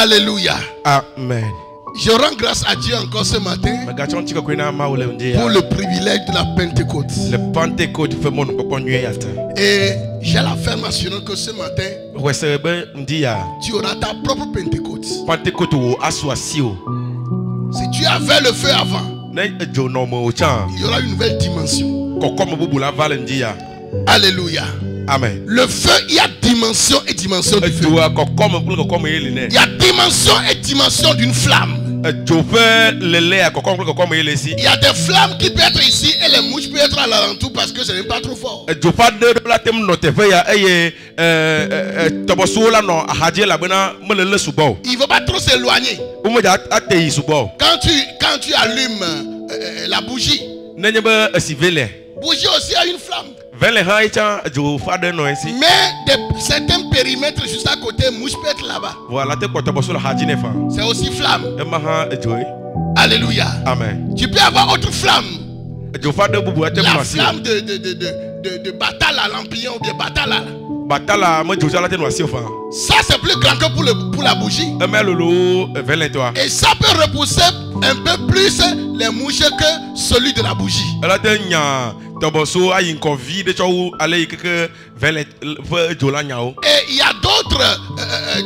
Alléluia. Amen. Je rends grâce à Dieu encore ce matin pour le privilège de la Pentecôte. Et j'ai la ferme assurance que ce matin, tu auras ta propre Pentecôte. Si tu avais le feu avant, il y aura une nouvelle dimension. Alléluia. Amen. Le feu, il y a dimension et dimension du feu. Il y a dimension et dimension d'une flamme. Il y a des flammes qui peuvent être ici et les mouches peuvent être à l'alentour parce que ce n'est pas trop fort. Il ne faut pas trop s'éloigner. Quand tu allumes la bougie, bougie aussi a une flamme. Mais certains périmètres juste à côté, mouche peut être là-bas. C'est aussi flamme. Alléluia. Amen. Tu peux avoir autre flamme. La flamme de Batala, Lampillon ou bien Batala. Ça c'est plus grand que pour la bougie. Et ça peut repousser un peu plus les mouches que celui de la bougie. Et il y a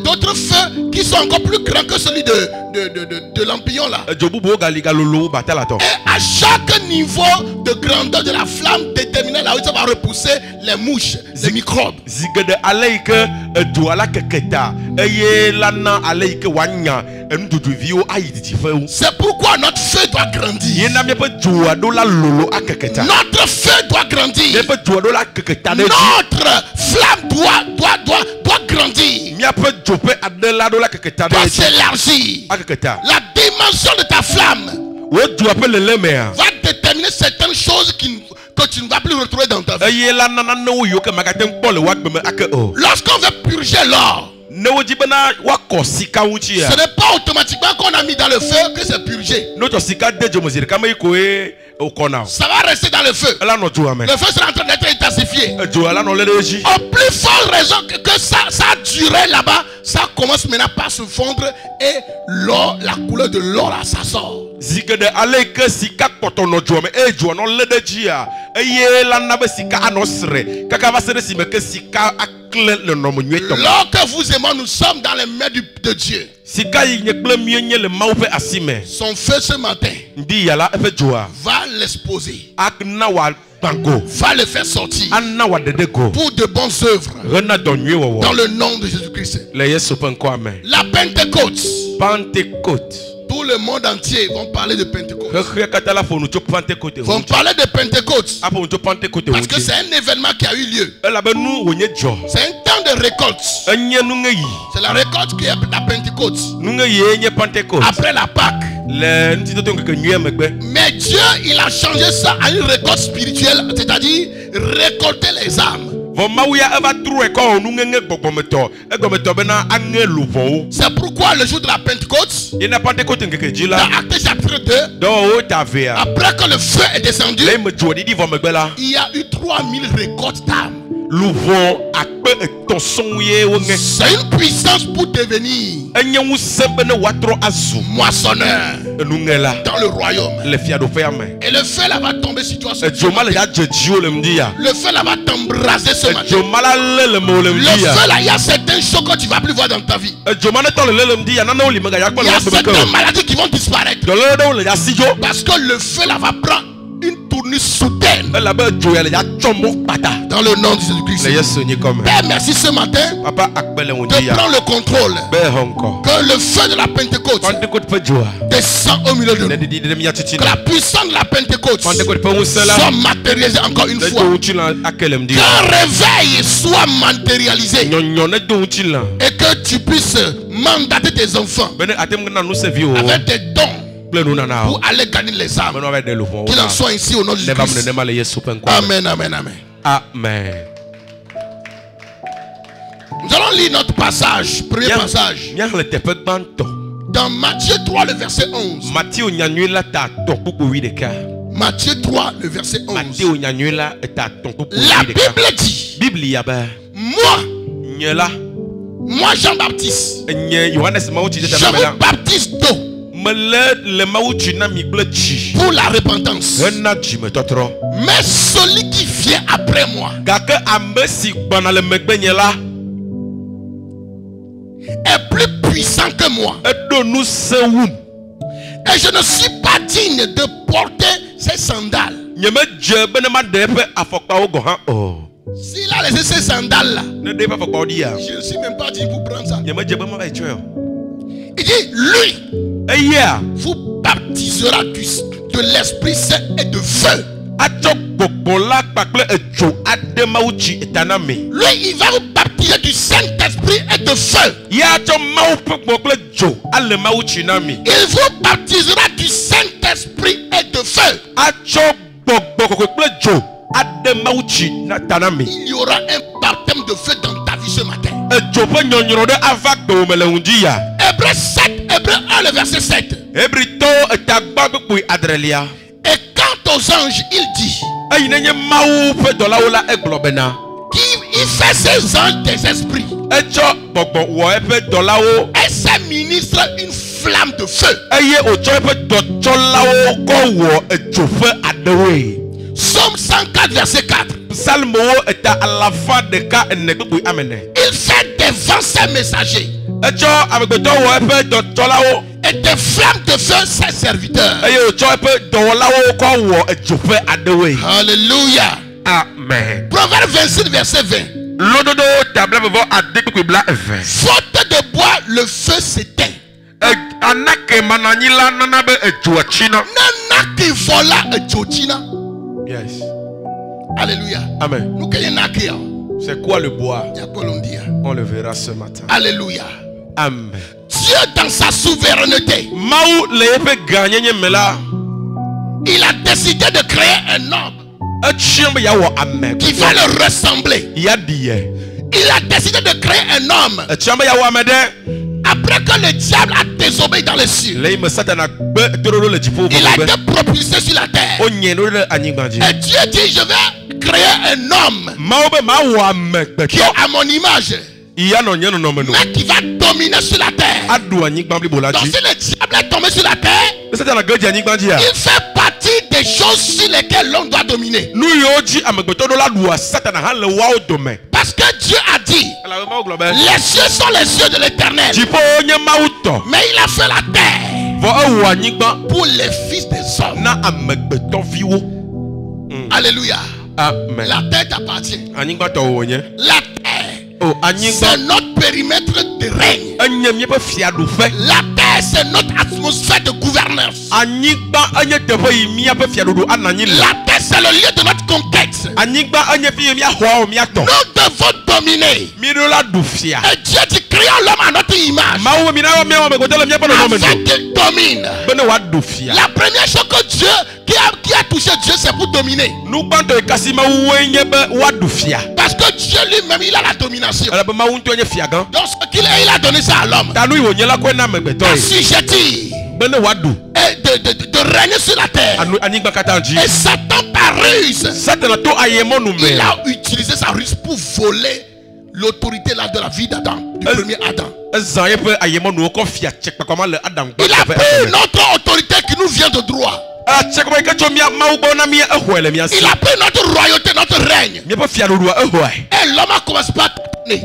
d'autres feux qui sont encore plus grands que celui de Lampillon là. Et à chaque niveau de grandeur de la flamme déterminée là où ça va repousser les mouches, les microbes. C'est pourquoi notre feu doit grandir. Notre feu doit grandir. Notre flamme doit grandir. Doit s'élargir. La dimension de ta flamme va déterminer certaines choses que tu ne vas plus retrouver dans ta vie. Lorsqu'on veut purger l'or, ce n'est pas automatiquement qu'on a mis dans le feu que c'est purgé. Ça va rester dans le feu. Le feu sera en train d'être intensifié. En plus forte raison que ça a duré là-bas, ça commence maintenant par se fondre et l'or, la couleur de l'or là, ça sort. Lorsque vous et moi nous sommes dans les mains de Dieu, son feu ce matin va l'exposer, va le faire sortir pour de bonnes œuvres dans le nom de Jésus-Christ. La Pentecôte. Tout le monde entier vont parler de Pentecôte. Vont parler de Pentecôte. Parce que c'est un événement qui a eu lieu. C'est un temps de récolte. C'est la récolte qui est la Pentecôte. Après la Pâque. Mais Dieu, il a changé ça à une récolte spirituelle. C'est-à-dire récolter les âmes. C'est pourquoi le jour de la Pentecôte, dans Actes chapitre 2, après que le feu est descendu, il y a eu 3000 récoltes d'âmes. C'est une puissance pour devenir moissonneur dans le royaume. Et le feu là va tomber sur toi. Le feu là va t'embraser ce matin. Le feu là, il y a certaines choses que tu ne vas plus voir dans ta vie. Il y a certaines maladies qui vont disparaître. Parce que le feu là va prendre une tournure soudaine. Dans le nom de Jésus-Christ. Père, merci ce matin de prendre le contrôle. Que le feu de la Pentecôte descend au milieu de nous. Que la puissance de la Pentecôte soit matérialisée encore une fois. Qu'un réveil soit matérialisé. Et que tu puisses mandater tes enfants avec tes dons pour aller gagner les âmes. Qu'il en soit ici au nom de Jésus-Christ. Amen, amen, amen. Amen. Nous allons lire notre passage, premier passage. Dans Matthieu 3, le verset 11. Matthieu 3, le verset 11. La Bible dit: moi, Moi, Jean-Baptiste, je vous baptise d'eau pour la repentance. Mais celui qui vient après moi est plus puissant que moi. Et je ne suis pas digne de porter ses sandales. S'il a laissé ses sandales là, je ne suis même pas digne pour prendre ça. Il dit, lui vous baptisera de l'Esprit Saint et de feu. Lui, il va vous baptiser du Saint-Esprit et de feu. Il vous baptisera du Saint-Esprit et de feu. Il y aura un baptême de feu dans ta vie ce matin. Hébreux 7, Hébreux 1, le verset 7. Et quant aux anges, il dit qu'il fait ses anges des esprits et ses ministres une flamme de feu. Psaume 104, verset 4. Il fait des vents ses messagers et des flammes de feu ses serviteurs. Alléluia. Amen. Proverbe 26, verset 20. Faute de bois, le feu s'éteint. Yes. Alléluia. Amen. C'est quoi le bois? On le verra ce matin. Alléluia. Amen. Dieu dans sa souveraineté, il a décidé de créer un homme qui va le ressembler. Il a décidé de créer un homme après que le diable a désobéi dans les cieux. Il a été propulsé sur la terre. Et Dieu dit, je vais créer un homme qui est à mon image, mais qui va dominer sur la terre. Donc si le diable est tombé sur la terre, il fait partie des choses sur lesquelles l'homme doit dominer. Parce que Dieu a dit, les cieux sont les cieux de l'Éternel, mais il a fait la terre pour les fils des hommes. Alléluia. La terre t'appartient. La terre, c'est notre périmètre de règne. La terre, c'est notre atmosphère de gouvernance. La terre, c'est le lieu de notre conquête. Nous devons dominer. Et Dieu dit, créons l'homme à notre image, afin qu'il domine. La première chose que Dieu qui a touché Dieu, c'est pour dominer. Parce que Dieu lui-même, il a la domination. Donc ce qu'il a, il a donné ça à l'homme. D'assujettir et de régner sur la terre. Et Satan par ruse, il a utilisé sa ruse pour voler l'autorité là de la vie d'Adam, du premier Adam. Il a pris une autre autorité qui nous vient de droit. Il a pris notre royauté, notre règne. Et l'homme commence par tourner.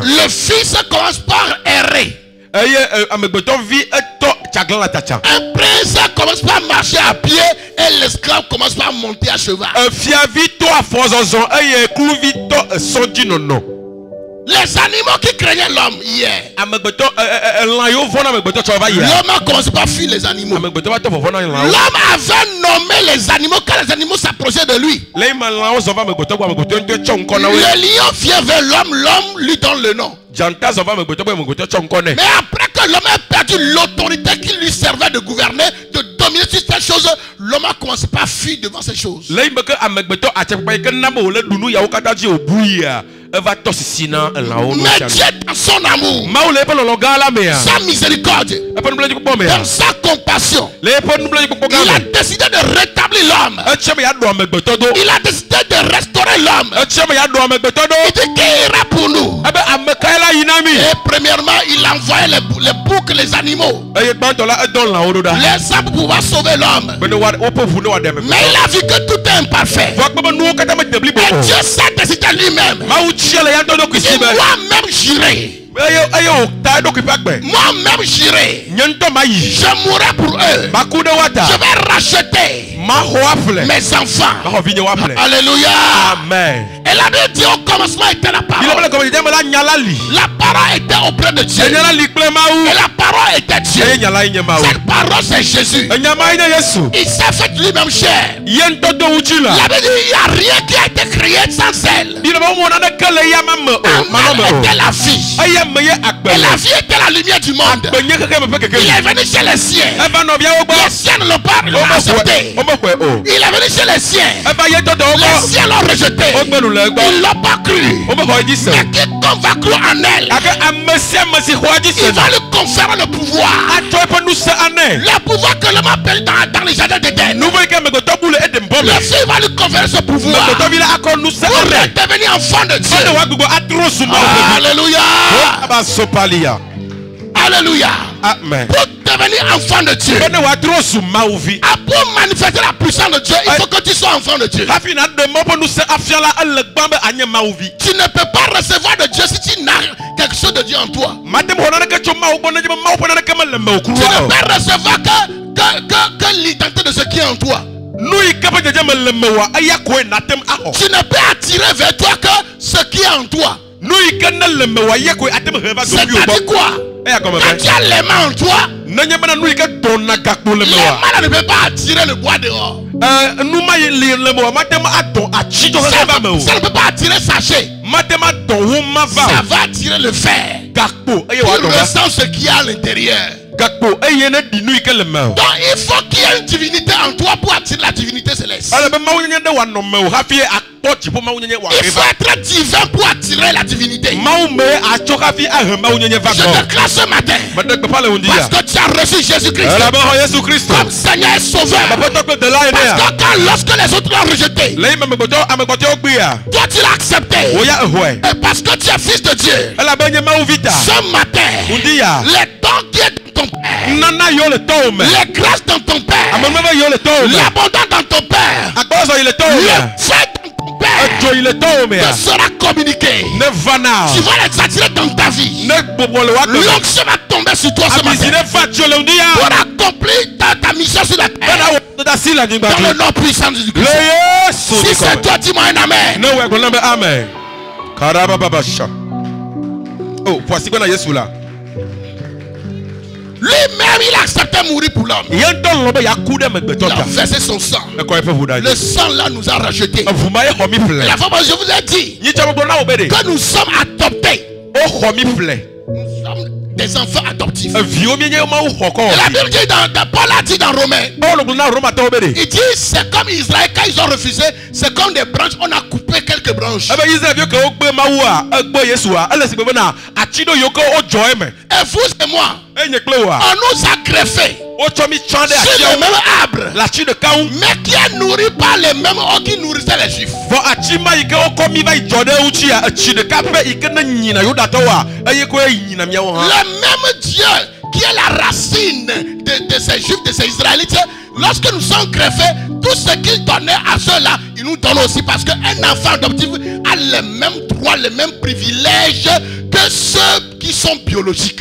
Le fils commence par errer. Un prince commence par marcher à pied et l'esclave commence par monter à cheval. Les animaux qui craignaient l'homme hier, l'homme a commencé par fuir les animaux. L'homme avait nommé les animaux quand les animaux s'approchaient de lui. Le lion vient vers l'homme, l'homme lui donne le nom. Mais après que l'homme a perdu l'autorité qui lui servait de gouverner, de dominer sur ces choses, l'homme a commencé par fuir devant ces choses. Mais Dieu dans son amour, sa miséricorde, dans sa compassion, il a décidé de rétablir l'homme. Il a décidé de restaurer l'homme. Il dit qu'il ira pour nous. Et premièrement, il a envoyé les boucs, les animaux, les arbres pour pouvoir sauver l'homme. Mais il a vu que tout est imparfait. Et Dieu s'est décidé lui-même. Moi-même j'irai. Moi-même j'irai. Je mourrai pour eux. Je vais racheter mes enfants. Alléluia. Amen. Et la Bible dit au commencement était la parole. La parole était auprès de Dieu. Et la parole était Dieu. Cette parole c'est Jésus. Il s'est fait lui-même chair. La Bible dit il n'y a rien qui a été créé sans elle. Elle était la vie. Et la vie était la lumière du monde. Il est venu chez les siens. Les siens ne l'ont pas accepté. Il est venu chez les siens. Les siens l'ont rejeté. Ils l'ont pas cru. Mais quiconque va croire en elle, il va lui conférer le pouvoir. Le pouvoir que l'homme a perdu dans les jardins d'Éden. Le Fils va lui conférer ce pouvoir pour devenir enfant de Dieu. Alléluia. Alléluia. Amen. Pour devenir enfant de Dieu, pour manifester la puissance de Dieu, il faut que tu sois enfant de Dieu. Tu ne peux pas recevoir de Dieu si tu n'as quelque chose de Dieu en toi. Tu ne peux recevoir que l'identité de ce qui est en toi. Tu ne peux attirer vers toi que ce qui est en toi. C'est-à-dire quoi? Quand tu as les mains en toi, les mains ne peuvent pas attirer le bois dehors. Ça ne peut pas attirer sachet. Ça va attirer le fer. Il ressent ce qu'il y a à l'intérieur. Donc il faut qu'il y ait une divinité en toi pour attirer la divinité céleste. Il faut être divin pour attirer la divinité. Je déclare ce matin, parce que tu as reçu Jésus-Christ comme Seigneur et Sauveur. Parce que lorsque les autres l'ont rejeté, toi tu l'as accepté. Et parce que tu es fils de Dieu, ce matin, les dons qui est dans ton Père, les grâces dans ton Père, l'abondance dans ton Père, le fait dans ton Père te sera communiqué. Tu vas les attirer dans ta vie. L'onction va tomber sur toi ce matin pour accomplir ta mission sur la terre. Dans le nom puissant de Jésus-Christ. Si c'est toi, dis-moi un amen. Oh, voici qu'on a Jésus là. Lui-même, il a accepté mourir pour l'homme. Il a versé son sang. Le sang là nous a rachetés. Et la fois je vous ai dit que nous sommes adoptés. Nous sommes des enfants adoptifs. Et la Bible dit Paul a dit dans Romains, il dit c'est comme Israël quand ils ont refusé, c'est comme des branches, on a coupé quelques branches. Et vous et moi, on nous a greffé sur le même arbre, mais qui est nourri par les mêmes eaux qui nourrissaient les Juifs. Le même Dieu qui est la racine de ces Juifs, de ces Israélites, lorsque nous sommes greffés, tout ce qu'il donnait à ceux-là, il nous donne aussi, parce qu'un enfant adoptif a les mêmes droits, les mêmes privilèges que ceux qui sont biologiques.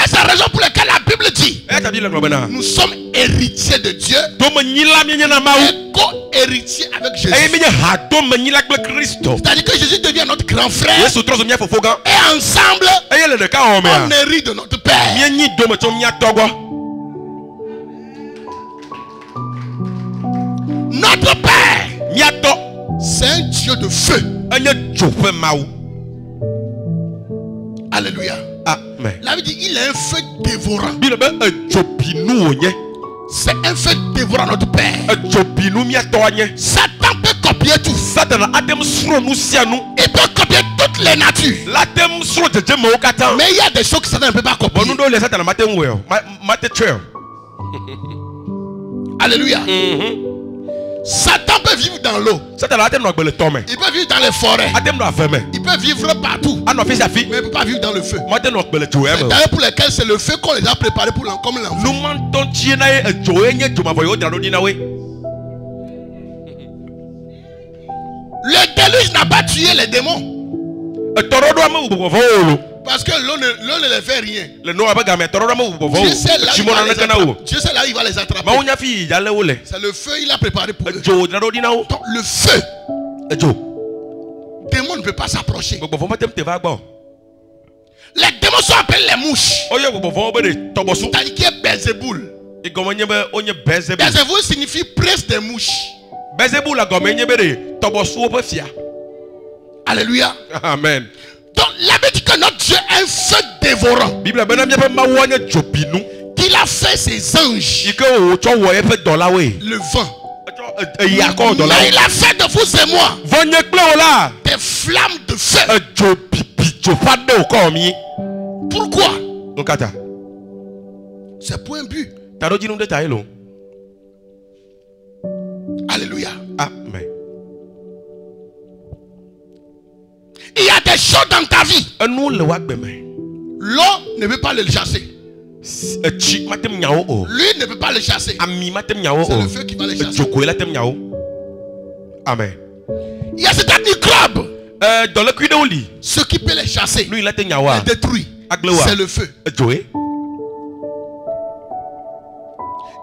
C'est la raison pour laquelle la Bible dit nous sommes héritiers de Dieu et co-héritiers avec Jésus. C'est-à-dire que Jésus devient notre grand frère et ensemble on hérite de notre Père. Notre Père, c'est un Dieu de feu. Alléluia. Amen. La Bible dit il est un feu dévorant. C'est un feu dévorant notre Père. Satan peut copier tout. Il peut copier toutes les natures. Mais il y a des choses que Satan ne peut pas copier. Alléluia. Satan peut vivre dans l'eau. Il peut vivre dans les forêts. Il peut vivre partout. Mais il ne peut pas vivre dans le feu. C'est d'ailleurs pour lesquels c'est le feu qu'on les a préparés pour comme l'enfant. Le déluge n'a pas tué les démons. Parce que l'eau ne les fait rien. Dieu sait là, il va les attraper. C'est le feu, il a préparé pour eux. Donc le feu, le démon ne peut pas s'approcher. Les démons sont appelés les mouches. C'est-à-dire qu'il y a Belzéboul. Belzéboul signifie prince des mouches. Alléluia. Amen. Donc la Bible dit que notre Dieu est un feu dévorant. Qu'il a fait ses anges. Le vent. Mais il a fait de vous et moi des flammes de feu. Pourquoi? C'est pour un but. Alléluia. Amen. Il y a des choses dans ta vie. L'eau ne peut pas le chasser. Lui ne peut pas le chasser. C'est le feu qui va le chasser. Amen. Il y a certains microbes. Ce qui peut les chasser, les détruire, c'est le feu.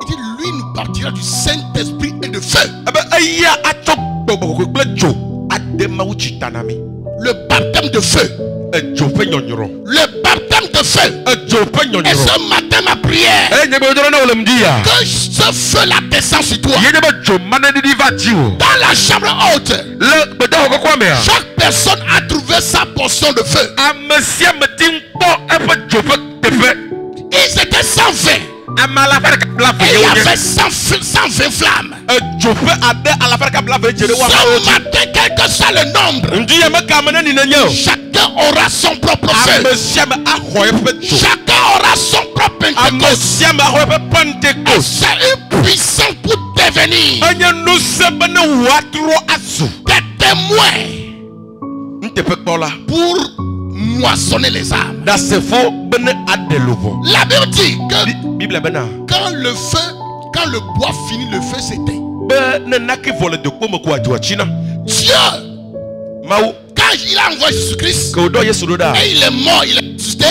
Il dit lui nous partira du Saint-Esprit et de feu. Le baptême de feu. Le baptême de feu. Et ce matin ma prière, que ce feu là descend sur toi. Dans la chambre haute, chaque personne a trouvé sa portion de feu. Ils étaient 120. Et il y avait 120 flammes. Ce matin, quel que soit le nombre, chacun aura son propre feu. Chacun aura son propre Pentecôte. C'est une puissance pour devenir des témoins pour moissonner les âmes. La Bible dit que quand le bois finit, le feu s'éteint. Dieu, quand il a envoyé Jésus-Christ et il est mort, il est ressuscité,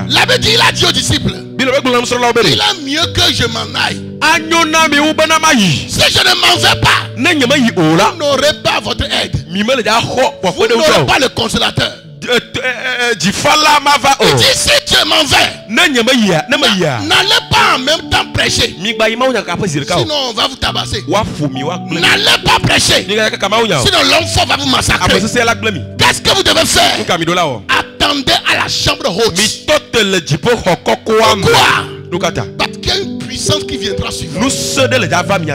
la Bible dit, il a dit aux disciples, il a mieux que je m'en aille. Si je ne m'en vais pas, vous n'aurez pas votre aide. Vous n'aurez pas le consolateur. Il dit si je m'en vais, n'allez pas en même temps prêcher, sinon on va vous tabasser. N'allez pas prêcher, sinon l'homme fort va vous massacrer. Qu'est-ce que vous devez faire? Attendez à la chambre haute. Pourquoi? Parce qu'il y a une puissance qui viendra sur vous. Il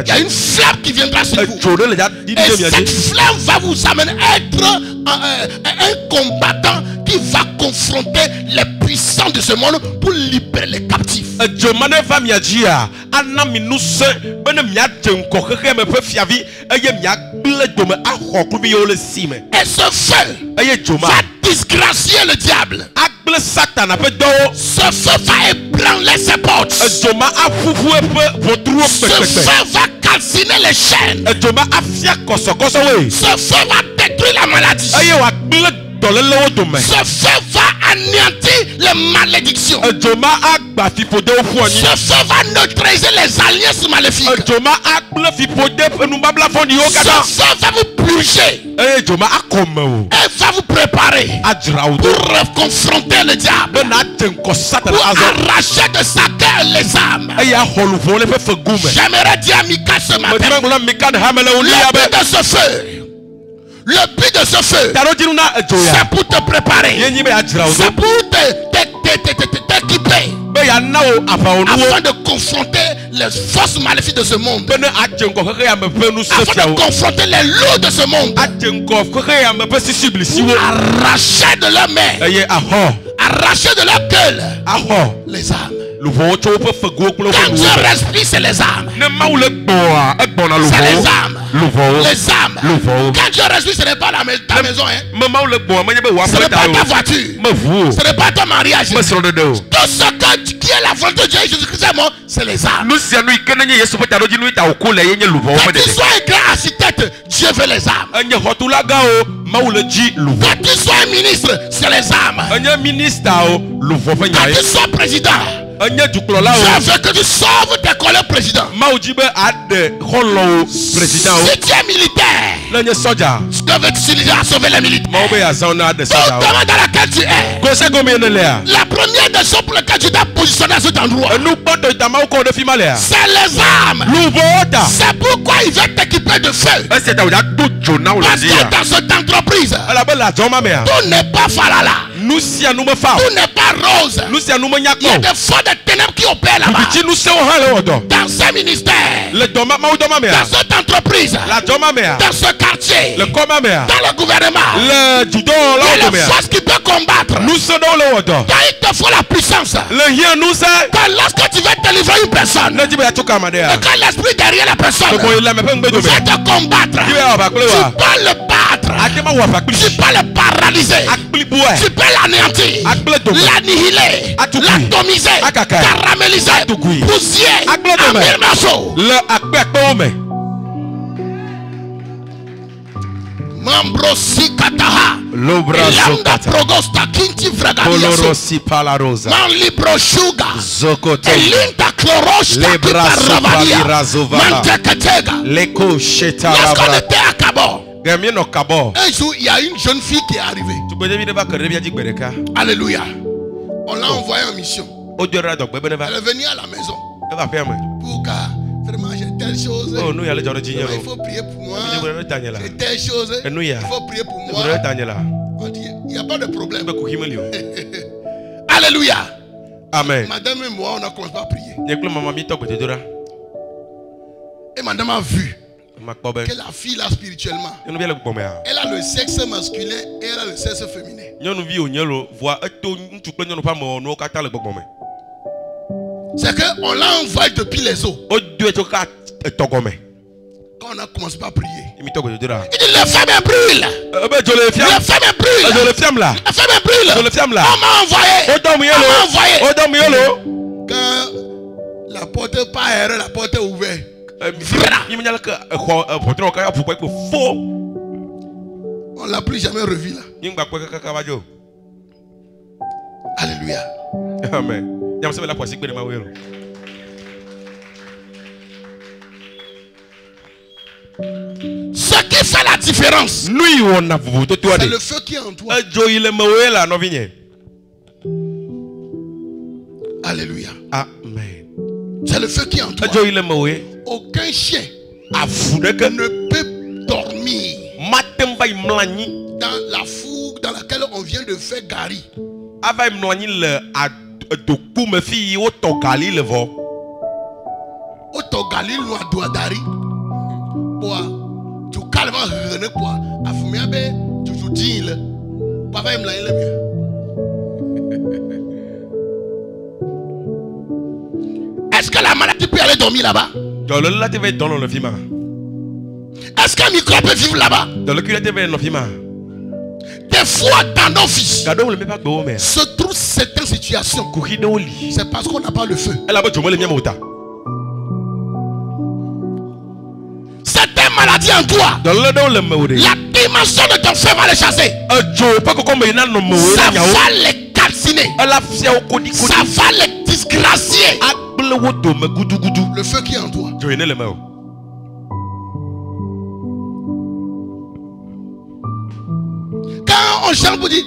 y a une flamme qui viendra sur vous. Et cette flamme va vous amener à être un combattant qui va confronter les puissants de ce monde pour libérer les captifs. Et ce feu va disgracier le diable. Ce feu va ébranler ses portes. Ce feu va calciner les chaînes. Ce feu va détruire la maladie. Ce feu va anéantir les malédictions. Ce feu va neutraliser les alliances maléfiques. Ce feu va vous purger et va vous préparer pour confronter le diable, pour arracher de sa terre les âmes. J'aimerais dire à Mika ce matin, le but de ce feu, le but de ce feu, c'est pour te préparer. C'est pour t'équiper. Afin de confronter les forces maléfiques de ce monde. Afin de confronter les loups de ce monde. Arracher de leur main. Arracher de leur gueule les âmes. Quand Dieu respire, c'est les âmes. C'est les âmes. Les âmes. Quand Dieu respire, ce n'est pas ta maison. Ce n'est pas ta voiture. Ce n'est pas ton mariage. Tout ce qui est la volonté de Dieu, Jésus-Christ est mort, c'est les âmes. Quand tu sois un grand architecte, Dieu veut les âmes. Quand tu sois un ministre, c'est les âmes. Quand tu sois président, je veux que tu sauves tes collègues présidents. Si tu es militaire, tu devais t'utiliser à sauver les militaires. Tout domaine dans lequel tu es. La première des choses pour lesquelles tu dois positionner à cet endroit, c'est les âmes. C'est pourquoi il veut t'équiper de feu. Parce que dans cette entreprise, tout n'est pas falala. Tout n'est pas rose. Il y a des forces de ténèbres qui opèrent là-bas. Dans ce ministère, dans cette entreprise, dans ce quartier, dans le gouvernement, il y a des forces qui peuvent combattre. Quand il te faut la puissance, quand lorsque tu veux délivrer une personne, et quand l'esprit derrière la personne va te combattre, tu peux le battre, tu peux le paralyser, tu peux l'anéantir, l'annihiler, l'atomiser, caraméliser, bousiller en mille morceaux. Mambrosi kataha, lambda progosta kinti vragaliaso, man libro shuga, elinta clorosta kiparavalia, mantekatega, lorsqu'on était à Cabo, un jour il y a une jeune fille qui est arrivée. Alléluia. On l'a envoyée en mission. Elle est venue à la maison pour que vraiment j'ai telle chose. Il faut prier pour moi. C'est telle chose. Il faut prier pour moi. On dit il n'y a pas de problème. Alléluia. Amen. Madame et moi on a commencé à prier. Et madame a vu que la fille là spirituellement, elle a le sexe masculin et elle a le sexe féminin. C'est qu'on l'a envoyé depuis les eaux. Quand on a commencé à prier, il dit la femme brûle. La femme brûle. La femme brûle. On m'a envoyé. Quand la porte n'est pas aérée, la porte est ouverte. On l'a plus jamais revu là. Alléluia. Amen. Ce qui fait la différence, c'est le feu qui est en toi. Alléluia. Amen. C'est le feu qui est en toi. Aucun chien ne peut dormir dans la four dans laquelle on vient de faire gari. Otogali lo adoadari. Boa, tu calmes rene quoi. Afumia be, tu dis le. Papa me la il bien. Est-ce que la maladie peut aller dormir là-bas? Est-ce qu'un microbe peut vivre là-bas? Des fois dans nos vies se trouve certaines situations. C'est parce qu'on n'a pas le feu. Certaines maladies en toi, la dimension de ton feu va les chasser. Ça va les calciner. Ça va les disgracier. Le feu qui est en toi. Quand on chante pour dire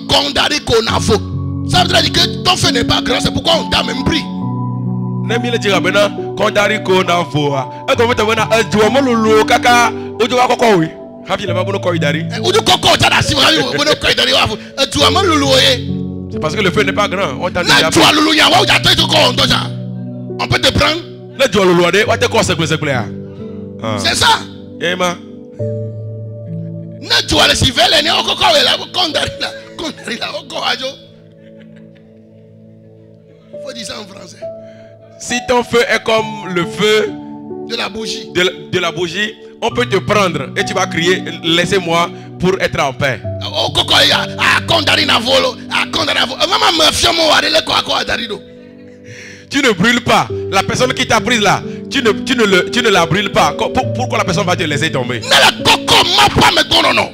condamné qu'on a faux, ça veut dire que ton feu n'est pas grand, c'est pourquoi on t'a même pris. C'est parce que le feu n'est pas grand. On peut te prendre. C'est ça. Faut dire ça en français. Si ton feu est comme le feu de la bougie, de la bougie, on peut te prendre et tu vas crier laissez-moi pour être en paix. Tu ne brûles pas. La personne qui t'a prise là, tu ne la brûles pas. Pourquoi la personne va te laisser tomber?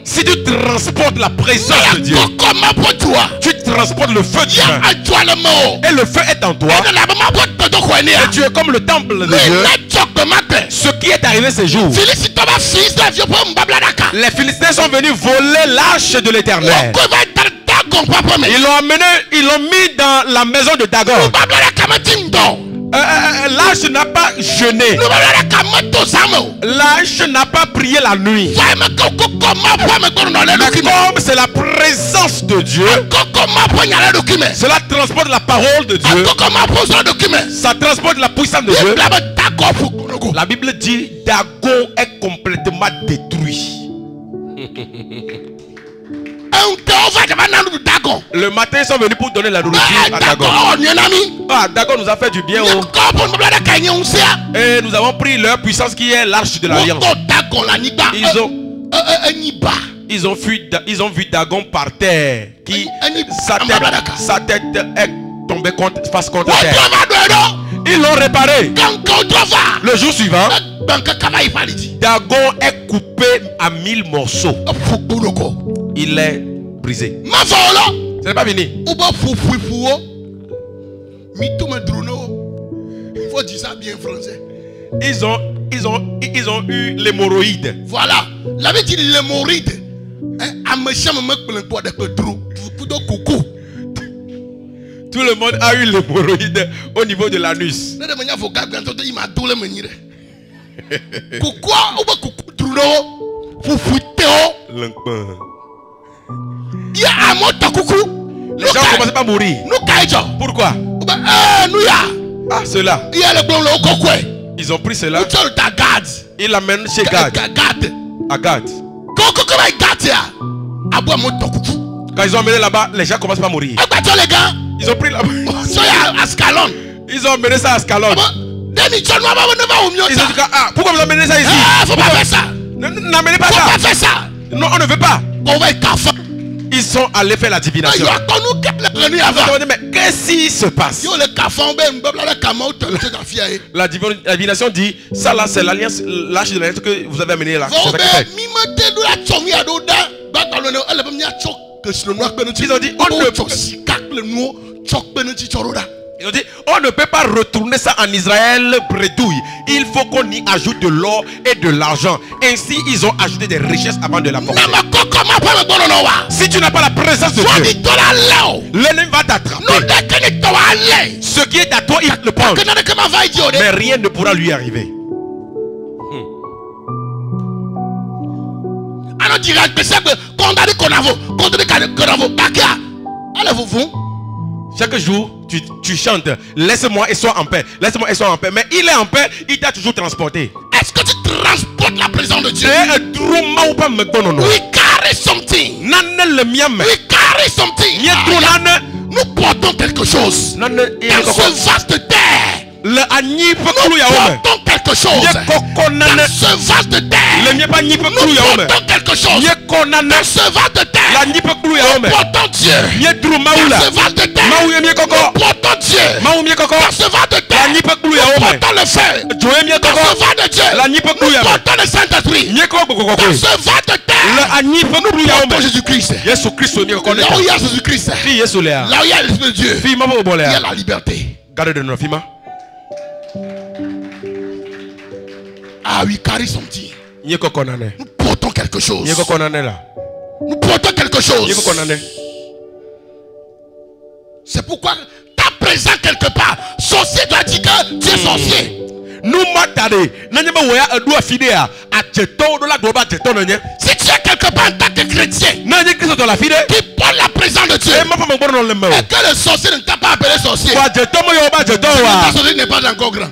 Si tu transportes la présence de Dieu, tu transportes le feu de Dieu. Et le feu est en toi. Et tu es comme le temple de Dieu. Ce qui est arrivé ces jours, les Philistins sont venus voler l'arche de l'Éternel. Ils l'ont amené, ils l'ont mis dans la maison de Dagon. L'arche n'a pas jeûné. L'arche n'a pas prié la nuit. Mais comme c'est la présence de Dieu, cela transporte la parole de Dieu. Ça transporte la puissance de Dieu. La Bible dit Dagon est complètement détruit. Le matin, ils sont venus pour donner la nourriture à Dagon. Ah, Dagon nous a fait du bien. Et nous avons pris leur puissance qui est l'arche de l'alliance. Ils ont vu Dagon par terre. Sa tête est tombée face contre terre. Ils l'ont réparé. Le jour suivant, Dagon est coupé à 1000 morceaux. Il est brisé. Ce n'est pas fini. Il faut dire ça bien français. Ils ont eu l'hémorroïde. Voilà. La vie dit l'hémorroïde. Tout le monde a eu l'hémorroïde au niveau de l'anus. Les gens commencent pas à mourir. Pourquoi? Ah, cela. Ils ont pris cela. Ils l'amènent chez Gad. À Gad. Quand ils ont amené là-bas, les gens commencent pas à mourir. Ils ont pris là-bas. Ils ont amené ça à Ascalon. Ils ont dit, ah, pourquoi vous amenez ça ici? Faut pas faire ça. N'amenez pas ça. Non, on ne veut pas. Ils sont allés faire la divination. Mais qu'est-ce qui se passe? La divination dit, ça là c'est l'alliance, l'arche de l'alliance que vous avez amené là. C'est ça qui fait. Ils ont dit, on ne peut pas retourner ça en Israël bredouille. Il faut qu'on y ajoute de l'or et de l'argent. Ainsi, ils ont ajouté des richesses avant de la porter. Si tu n'as pas la présence de Dieu, l'ennemi va t'attraper. Ce qui est à toi, il va le prendre. Mais rien ne pourra lui arriver. Chaque jour, tu chantes, laisse-moi et sois en paix. Laisse-moi et sois en paix. Mais il est en paix, il t'a toujours transporté. Est-ce que tu transportes la présence de Dieu? We carry something. We carry something. Nous portons quelque chose. Dans ce vaste terre. Nous portons quelque chose. Dans ce vaste terre. Nous portons quelque chose. Dans ce vaste terre. Nous portons Dieu. Dans ce vaste terre. Nous portons Dieu. Dans ce vaste terre. Nous portons le feu. Dans ce vaste Dieu. Nous portons le Saint-Esprit. Dans ce vaste terre. Nous portons Jésus-Christ. Là où il y a Jésus-Christ, là où il y a l'Esprit de Dieu, il y a la liberté. Ah oui, carry something. Nous portons quelque chose. Nous portons quelque chose. C'est pourquoi ta présence quelque part, sorcier doit dire que tu es sorcier. Si tu es quelque part en tant que chrétien qui porte la présence de Dieu et que le sorcier ne t'a pas appelé sorcier, ta sorcier n'est pas encore grand.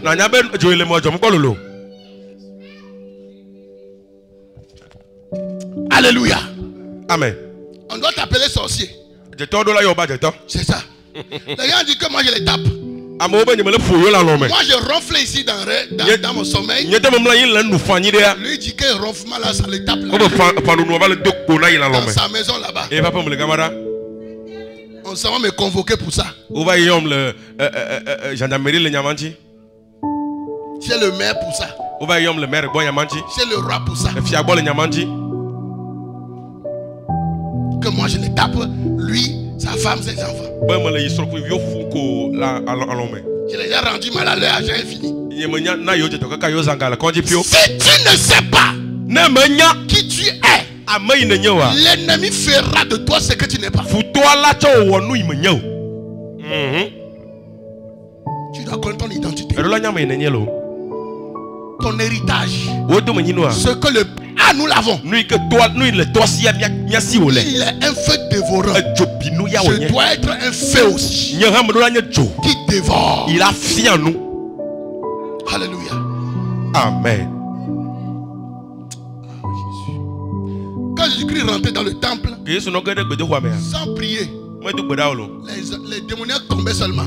Alléluia. Amen. On doit t'appeler sorcier. C'est ça. Les gens disent que moi je les tape. Moi je ronfle ici dans mon sommeil. Lui dit que ronflement là, ça le tape là. Dans sa maison là-bas. On s'en va me convoquer pour ça. C'est le maire pour ça. C'est le roi pour ça. Que moi je les tape, lui, sa femme, ses enfants. Je l'ai déjà rendu mal à l'heure, j'ai fini. Si tu ne sais pas qui tu es, l'ennemi fera de toi ce que tu n'es pas. Tu dois connaître ton identité, ton héritage, ce que le nous l'avons. Il est un feu dévorant. Je dois être un feu aussi qui dévore. Il a fui en nous. Alléluia. Amen. Quand Jésus-Christ rentrait dans le temple sans prier, les démoniaques tombaient seulement.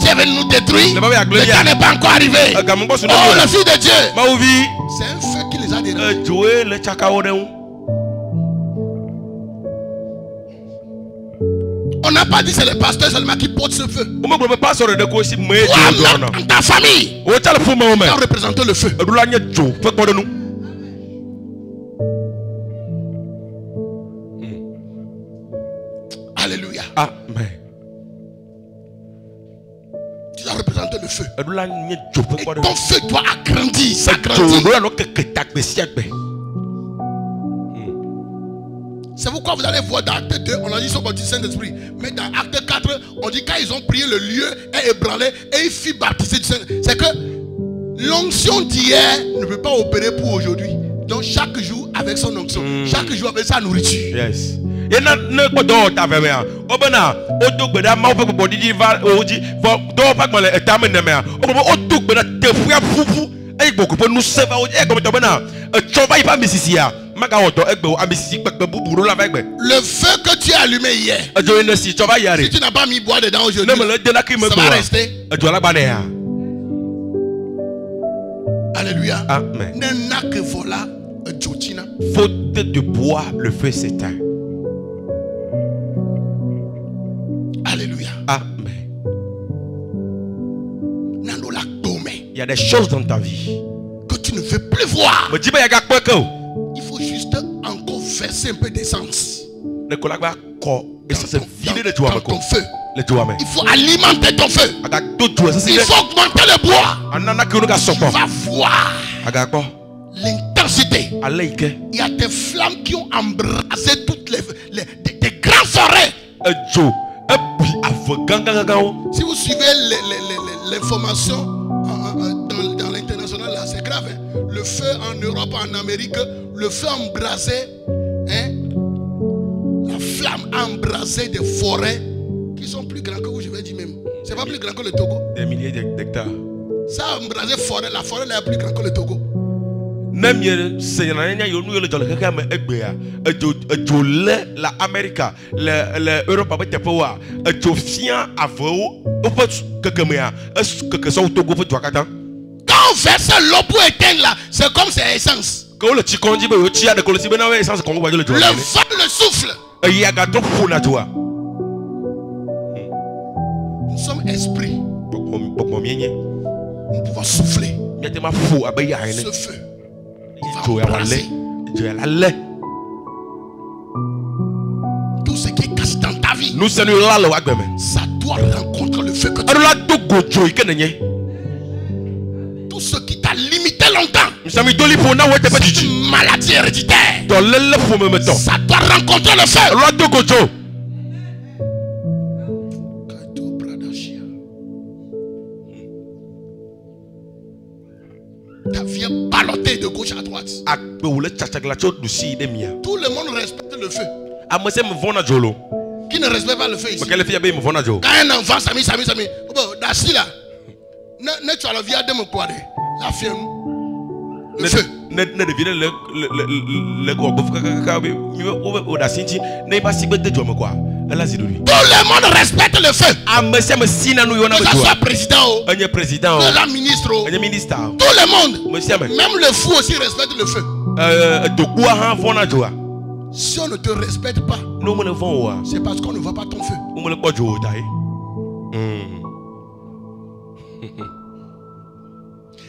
Tu es venu nous détruire. Le temps n'est pas encore arrivé. Oh, le Fils de Dieu. C'est un feu qui les a dérangés. On n'a pas dit que c'est les pasteurs seulement qui portent ce feu. Toi, ta famille, tu as représenté le feu. Alléluia. Amen. Tu as représenté le feu. Et ton feu doit agrandir, s'agrandir. C'est pourquoi vous allez voir dans Acte 2, on a dit son baptême Saint-Esprit. Mais dans Acte 4, on dit quand ils ont prié, le lieu est ébranlé et il fit baptiser du Saint-Esprit. C'est que l'onction d'hier ne peut pas opérer pour aujourd'hui. Donc chaque jour avec son onction, chaque jour avec sa nourriture. Yes. Le feu que tu as allumé hier, si tu n'as pas mis bois dedans aujourd'hui, ça va rester. Alléluia. Amen. Faute de bois, le feu s'éteint. Alléluia. Amen. Il y a des choses dans ta vie que tu ne veux plus voir. Il faut juste encore verser un peu d'essence dans ton feu. Il faut alimenter ton feu. Il faut augmenter le bois. Tu vas voir l'intensité. Il y a des flammes qui ont embrasé toutes des grandes forêts. Si vous suivez l'information dans l'international, là, c'est grave. Hein? Le feu en Europe, en Amérique, le feu embrasé, hein? La flamme a embrasé des forêts qui sont plus grandes que vous, je vais dire même. C'est pas plus grand que le Togo. Des milliers d'hectares. Ça a embrasé forêt, la forêt là est plus grande que le Togo. La Amérique, l'Europe, quand on verse l'eau pour éteindre là, c'est comme c'est essence. Le vent le souffle. Nous sommes esprits. Nous pouvons souffler. Ce feu. Tout ce qui est caché dans ta vie, ça doit rencontrer le feu que tu as. Tout ce qui t'a limité longtemps, cette maladie héréditaire, ça doit rencontrer le feu. Ta vie est ballonnée. orienter de gauche à droite. Tout le monde respecte le feu. Qui ne respecte pas le feu ici? Quand un enfant, Sami, Dassi là, tu as la vie à démoquer. La ferme. Le feu. Tout le monde respecte le feu. Que ce soit président, ministre, tout le monde. Même le fou aussi respecte le feu. Si on ne te respecte pas, c'est parce qu'on ne voit pas ton feu.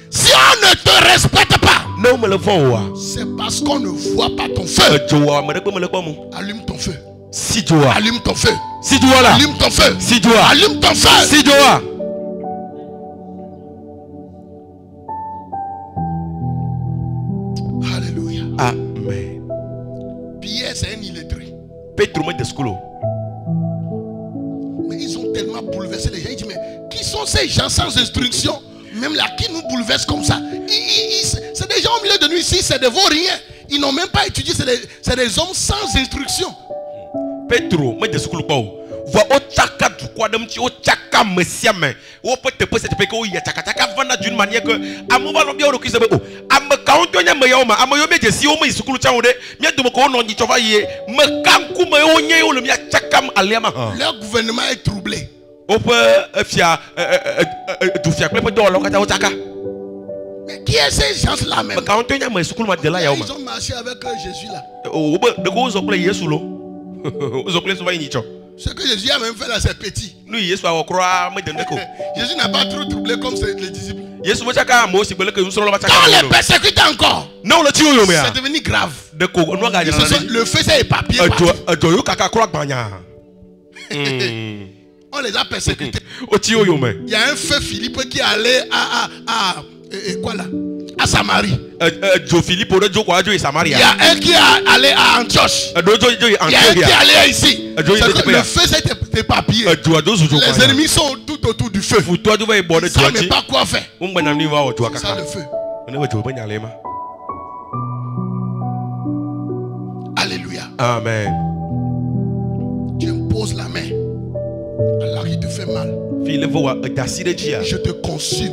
Si on ne te respecte pas, c'est parce qu'on ne voit pas ton feu. Allume ton feu. Allume ton feu. Allume ton feu. Allume ton feu. Alléluia. Amen. Pierre, c'est un illettré. Mais ils ont tellement bouleversé les gens. Il dit, mais qui sont ces gens sans instruction? Même là, qui nous bouleverse comme ça? C'est des gens au milieu de nous ici, c'est des vauriens. Ils n'ont même pas étudié, c'est des hommes sans instruction. Petro, mais de school quoi? Va au chaka du quoi de m'ti au chaka messia mais au peut te poser te péco y a chaka vana d'une manière que amour va bien au qui se veut. Am kaunto nya me yoma am yo me si o me school cha ode mia de ko no nyi chova ye me kanku me o nye o le mia chaka aliama. Leur gouvernement est troublé. On peut fia du fia peut do lo kata o chaka. Mais qui est ces gens-là même? Kaunto nya me school ma de là yaoma. Ils ont marché avec Jésus là. O de ko zo play Yesu lo. Ce que Jésus a même fait là, c'est petit. Jésus n'a pas trop troublé comme les disciples. Quand les persécutés encore, c'est devenu grave. Le feu s'est éparpillé. On les a persécutés. Il y a un feu Philippe qui allait quoi là? À Samarie. Il y a un qui est allé à Antioche. Il y a un qui est allé ici. Le feu s'est éparpillé. Les ennemis sont tout autour du feu. Ils ne savent même pas quoi faire. C'est ça le feu. Alléluia. Amen. Tu imposes la main. Allah qui te fait mal. Je te consume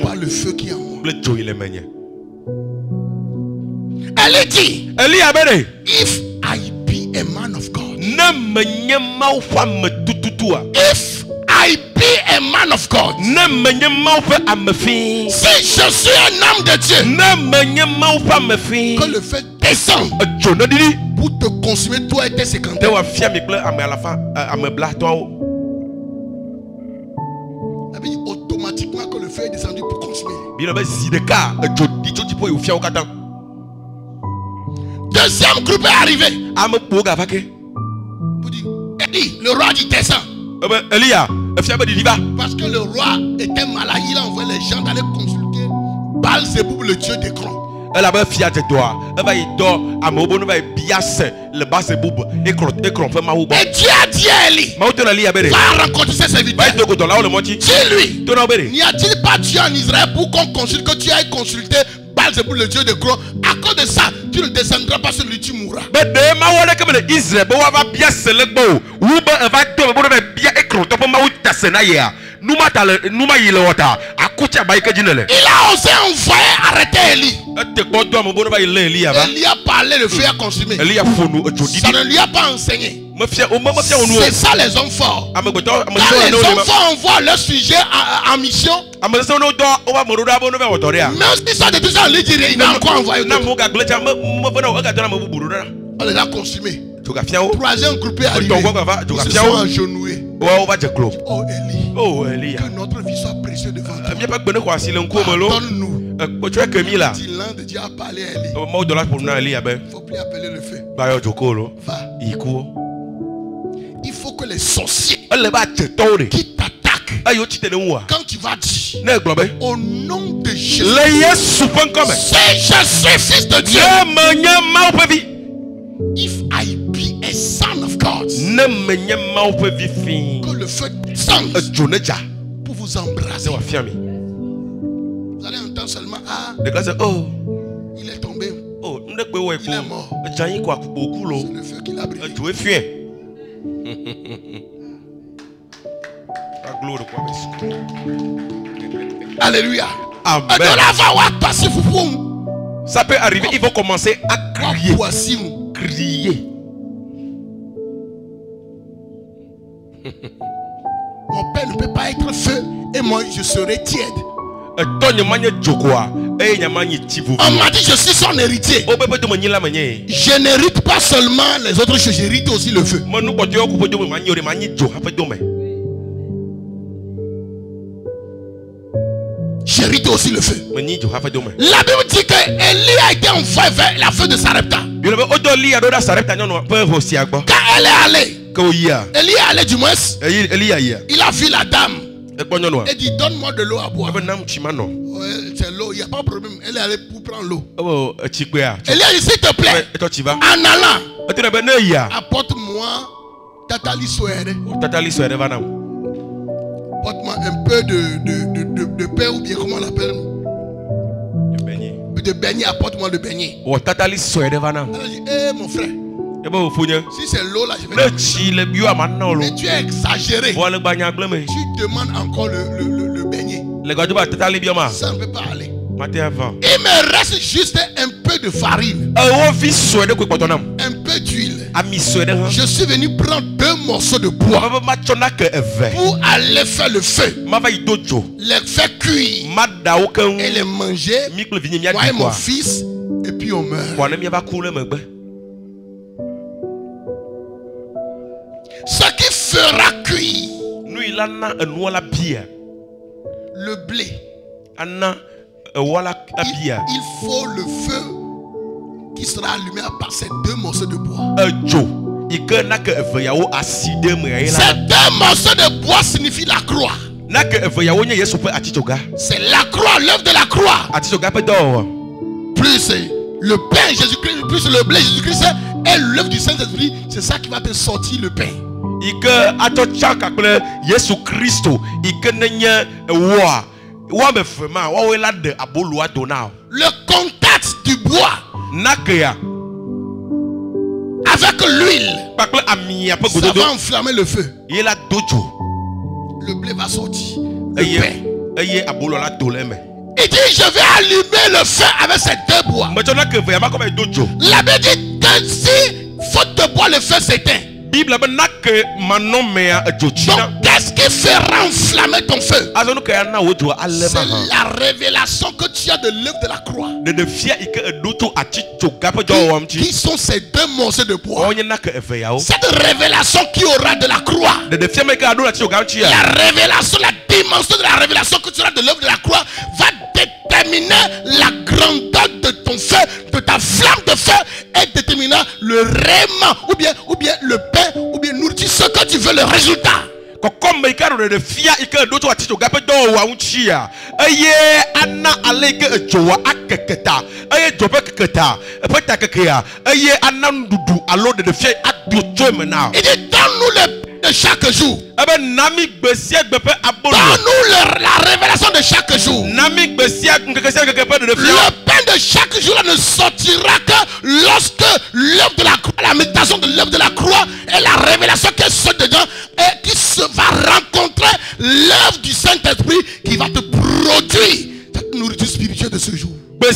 par le feu qui est en moi. Elle dit, if I be a man of God, if I be a man of God, si je suis un homme de Dieu, que le feu descend pour te consumer toi et tes 50 ans. Automatiquement que le feu est descendu pour consumer. Deuxième groupe est arrivé. Le roi dit descend. Parce que le roi était malade, il a envoyé les gens d'aller consulter Baal-Zéboub, le dieu d'Écran. Elle avait fiat de toi. Elle va y dormir. À mon bon, va biasser le bas c'est boub. Et Dieu a dit à Élie, va rencontrer ses serviteurs. Dis-lui, n'y a-t-il pas Dieu en Israël pour qu'on consulte, que tu ailles consulter Baal-Zéboub, le dieu de Gros? À cause de ça, tu ne descendras pas sur lui, tu mourras. Mais de ma wale comme Israël, va bien se le beau. Ou va dormir bien écran. T'as pas ma ou ta senaya. Il a osé envoyer arrêter Élie. Élie a parlé, le feu a consumé. Ça ne lui a pas enseigné. C'est ça les hommes forts. Quand les hommes forts envoient leur sujet en mission, même si ça de tout ça, il n'a encore envoyé. On les a consumés. Troisième groupe est arrivé. Ils se sont agenouillés. Oh Élie, que notre vie soit précieuse devant toi. Pardonne-nous. L'un de Dieu a parlé à Élie. Il ne faut plus appeler le feu. Va. Il faut que les sorciers qui t'attaquent, quand tu vas dire au nom de Jésus, si je suis fils de Dieu, if I be a son of God, que le feu descende pour vous embrasser. Vous allez entendre seulement est tombé. Oh, il est mort. C'est le feu qui l'a brûlé. Alléluia. Amen. Ça peut arriver, ils vont commencer à crier. Crier. Mon père ne peut pas être feu et moi je serai tiède. On m'a dit je suis son héritier. Je n'hérite pas seulement les autres choses, j'hérite aussi le feu. J'hérite aussi le feu. La Bible dit que Élie a été envoyé vers la feu de Sarepta. Quand elle est allée, Élie est allé du moins, il a vu la dame. Elle dit donne-moi de l'eau à boire. C'est l'eau, il n'y a pas de problème. Elle est allée pour prendre l'eau. Élie a dit s'il te plaît, en allant, apporte-moi Tatali Soere. Apporte-moi un peu de pain ou bien comment on l'appelle? De beignet, apporte-moi le beignet. Elle a dit, mon frère, si c'est l'eau là, je vais te... Mais tu es exagéré. Tu demandes encore le beignet. Ça ne peut pas aller. Il me reste juste un peu de farine, un peu d'huile. Je suis venu prendre 2 morceaux de bois pour aller faire le feu, les faire cuire et les manger, moi et mon fils, et puis on meurt. Ce qui fera cuire le blé, il faut le feu qui sera allumé à part ces 2 morceaux de bois. Ces 2 morceaux de bois signifient la croix. C'est la croix, l'œuvre de la croix. Plus le pain Jésus-Christ, plus le blé Jésus-Christ et l'œuvre du Saint-Esprit, c'est ça qui va te sortir le pain. Le contact du bois avec l'huile, ça va enflammer le feu. Le blé va sortir. Le pain. Il dit je vais allumer le feu avec ces 2 bois. La Bible dit que si faute de bois le feu s'éteint. Donc qu'est-ce qui fera enflammer ton feu? C'est la révélation que tu as de l'œuvre de la croix. Qui sont ces 2 morceaux de bois? Cette révélation qui aura de la croix, la révélation, la dimension de la révélation que tu auras de l'œuvre de la croix va déterminer la grandeur de ton feu, de ta flamme de feu, et déterminer le réellement ou bien le pain ou bien nourriture, ce que tu veux, le résultat. Il dit donne-nous le pain de chaque jour. Donne-nous la révélation de chaque jour. Le pain de chaque jour ne sortira que lorsque l'œuvre de la croix, la méditation de l'œuvre de la croix et la révélation qui est dedans et qui se va rencontrer l'œuvre du Saint-Esprit qui va te produire cette nourriture spirituelle de ce jour. Quand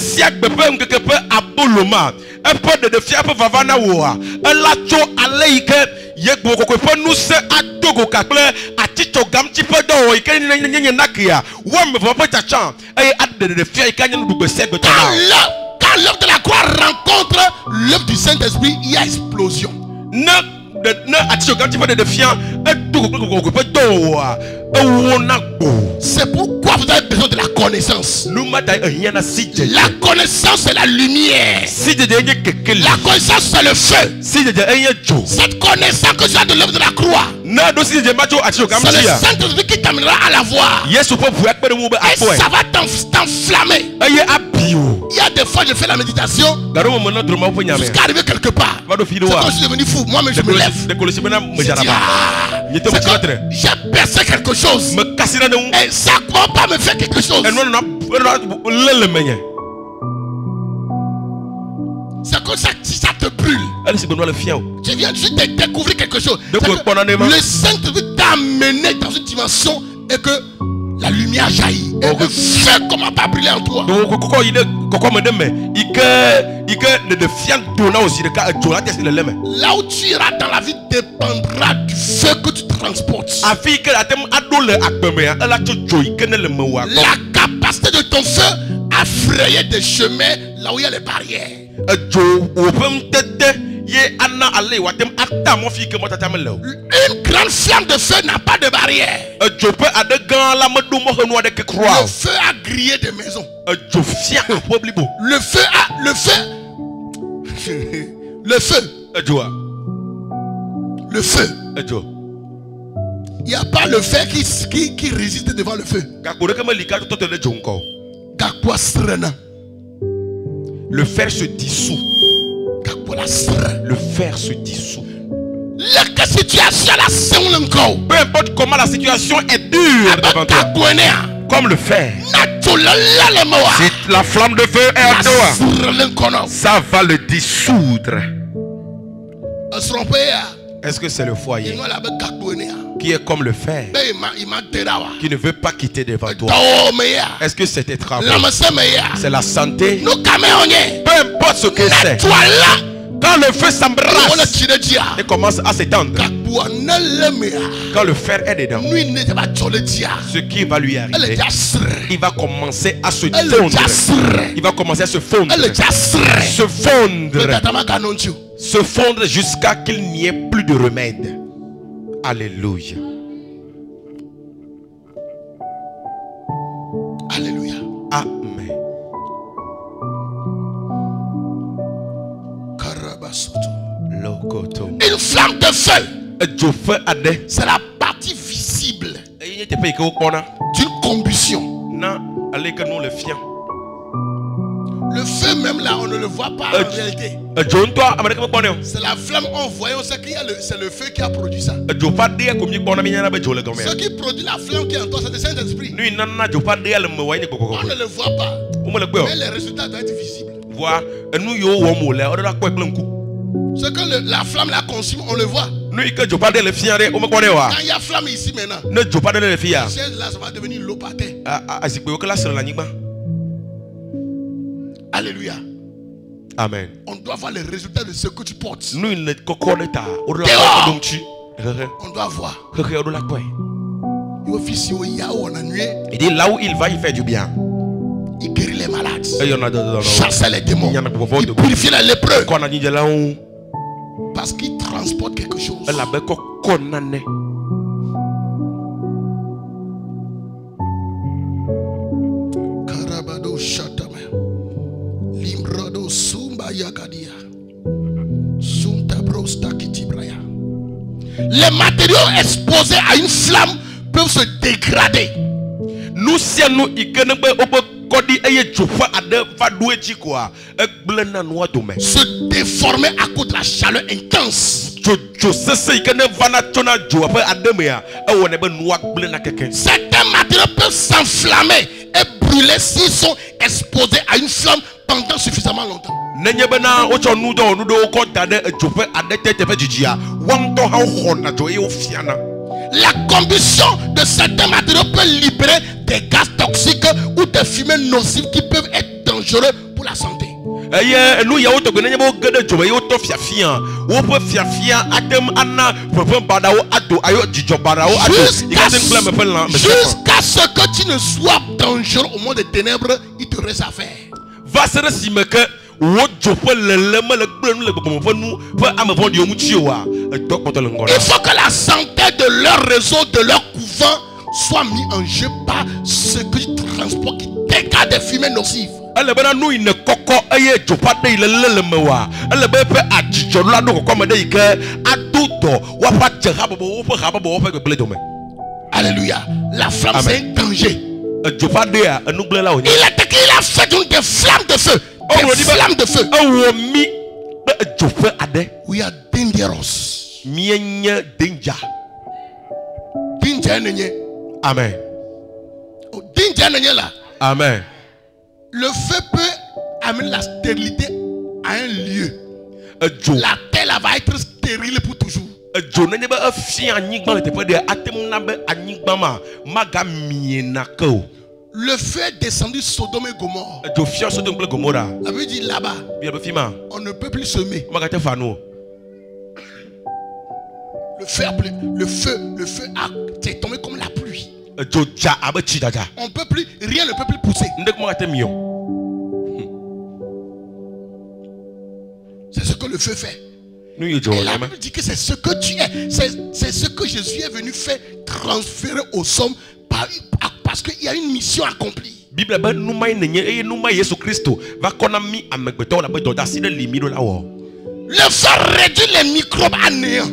l'œuvre de la croix rencontre l'œuvre du Saint-Esprit, il y a explosion. C'est pourquoi vous avez besoin de la connaissance. La connaissance c'est la lumière. La connaissance c'est le feu. Cette connaissance que tu as de l'œuvre de la croix, c'est le Saint-Esprit qui t'amènera à la voir. Et ça va t'enflammer. Il y a des fois je fais la méditation jusqu'à arriver quelque part. C'est quand je suis devenu fou. Moi-même je me lève. J'ai percé quelque chose. Et ça ne va pas me faire quelque chose. comme ça, si ça te brûle, tu viens juste de découvrir quelque chose. Le Saint-Esprit t'a amené dans une dimension et que la lumière jaillit. Et le feu commence à brûler en toi. Là où tu iras dans la vie dépendra du feu que tu transportes. La capacité de ton feu à frayer des chemins là où il y a les barrières. Une grande flamme de feu n'a pas de barrière. Le feu a grillé des maisons. Le feu. Il n'y a pas le fer qui résiste devant le feu. Le fer se dissout. Le fer se dissout. Peu importe comment la situation est dure devant toi, comme le fer, si la flamme de feu est à toi, ça va le dissoudre. Est-ce que c'est le foyer qui est comme le fer, qui ne veut pas quitter devant toi? Est-ce que c'est tes travaux? C'est la santé? Peu importe ce que c'est. Quand le feu s'embrasse et commence à s'étendre, quand le fer est dedans, ce qui va lui arriver, il va commencer à se fondre. Il va commencer à se fondre. Se fondre jusqu'à qu'il n'y ait plus de remède. Alléluia. Alléluia. Amen. Une flamme de feu, c'est la partie visible d'une combustion. Le feu même là, on ne le voit pas en réalité. C'est la flamme, on voit, on sait qu'il y a c'est le feu qui a produit ça. Ce qui produit la flamme qui est en toi, c'est le Saint-Esprit. On ne le voit pas, mais les résultats doivent être visibles. Ce que la flamme la consume, on le voit. Quand il y a flamme ici maintenant, la chaise là, ça va devenir l'eau par terre. Alléluia. Amen. On doit voir les résultats de ce que tu portes. On doit voir. Il dit là où il va, il fait du bien. Il guérit les malades. Chasse les démons. Il purifie les lépreux. Parce qu'il transporte quelque chose. Karabado Shatama. Limbrado Sumba Yagadia. Sunta Brosta Kitibraya. Les matériaux exposés à une flamme peuvent se dégrader. Nous si nous se déformer à cause de la chaleur intense. Certains matériaux peuvent s'enflammer et brûler s'ils sont exposés à une flamme pendant suffisamment longtemps. La combustion de certains matériaux peut libérer des gaz toxiques ou des fumées nocives qui peuvent être dangereux pour la santé. Jusqu'à ce que tu ne sois dangereux au monde des ténèbres, il te reste à faire. Il faut que la santé de leur réseau, de leur couvent soit mise en jeu par ce que tu transportes qui dégage des fumées nocives. Alléluia. La flamme, c'est un danger. Il a fait des flammes de feu. Des flammes de feu. We are dangerous. Danger. Amen. Amen. Amen. Le feu peut amener la stérilité à un lieu. la terre va être stérile pour toujours. Le feu est descendu Sodome et Gomorrhe. La Bible dit là-bas, on ne peut plus semer. Le feu est tombé comme la pluie. On peut plus, rien ne peut plus pousser. C'est ce que le feu fait. Et la Bible dit que c'est ce que tu es. C'est ce que Jésus est venu faire transférer aux hommes parce qu'il y a une mission accomplie. Le feu réduit les microbes à néant.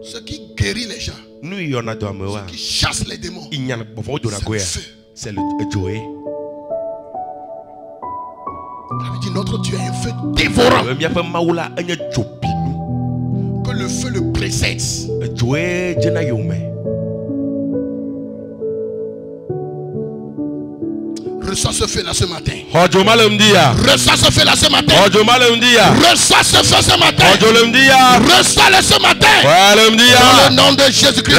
Ce qui guérit les gens, ce qui chasse les démons, c'est le feu. La Bible dit notre Dieu est un feu dévorant. Que le feu le précède. Reçois ce feu là ce matin. Reçois ce feu là ce matin. Reçois ce feu ce matin. Reçois-le ce matin. Dans le nom de Jésus-Christ.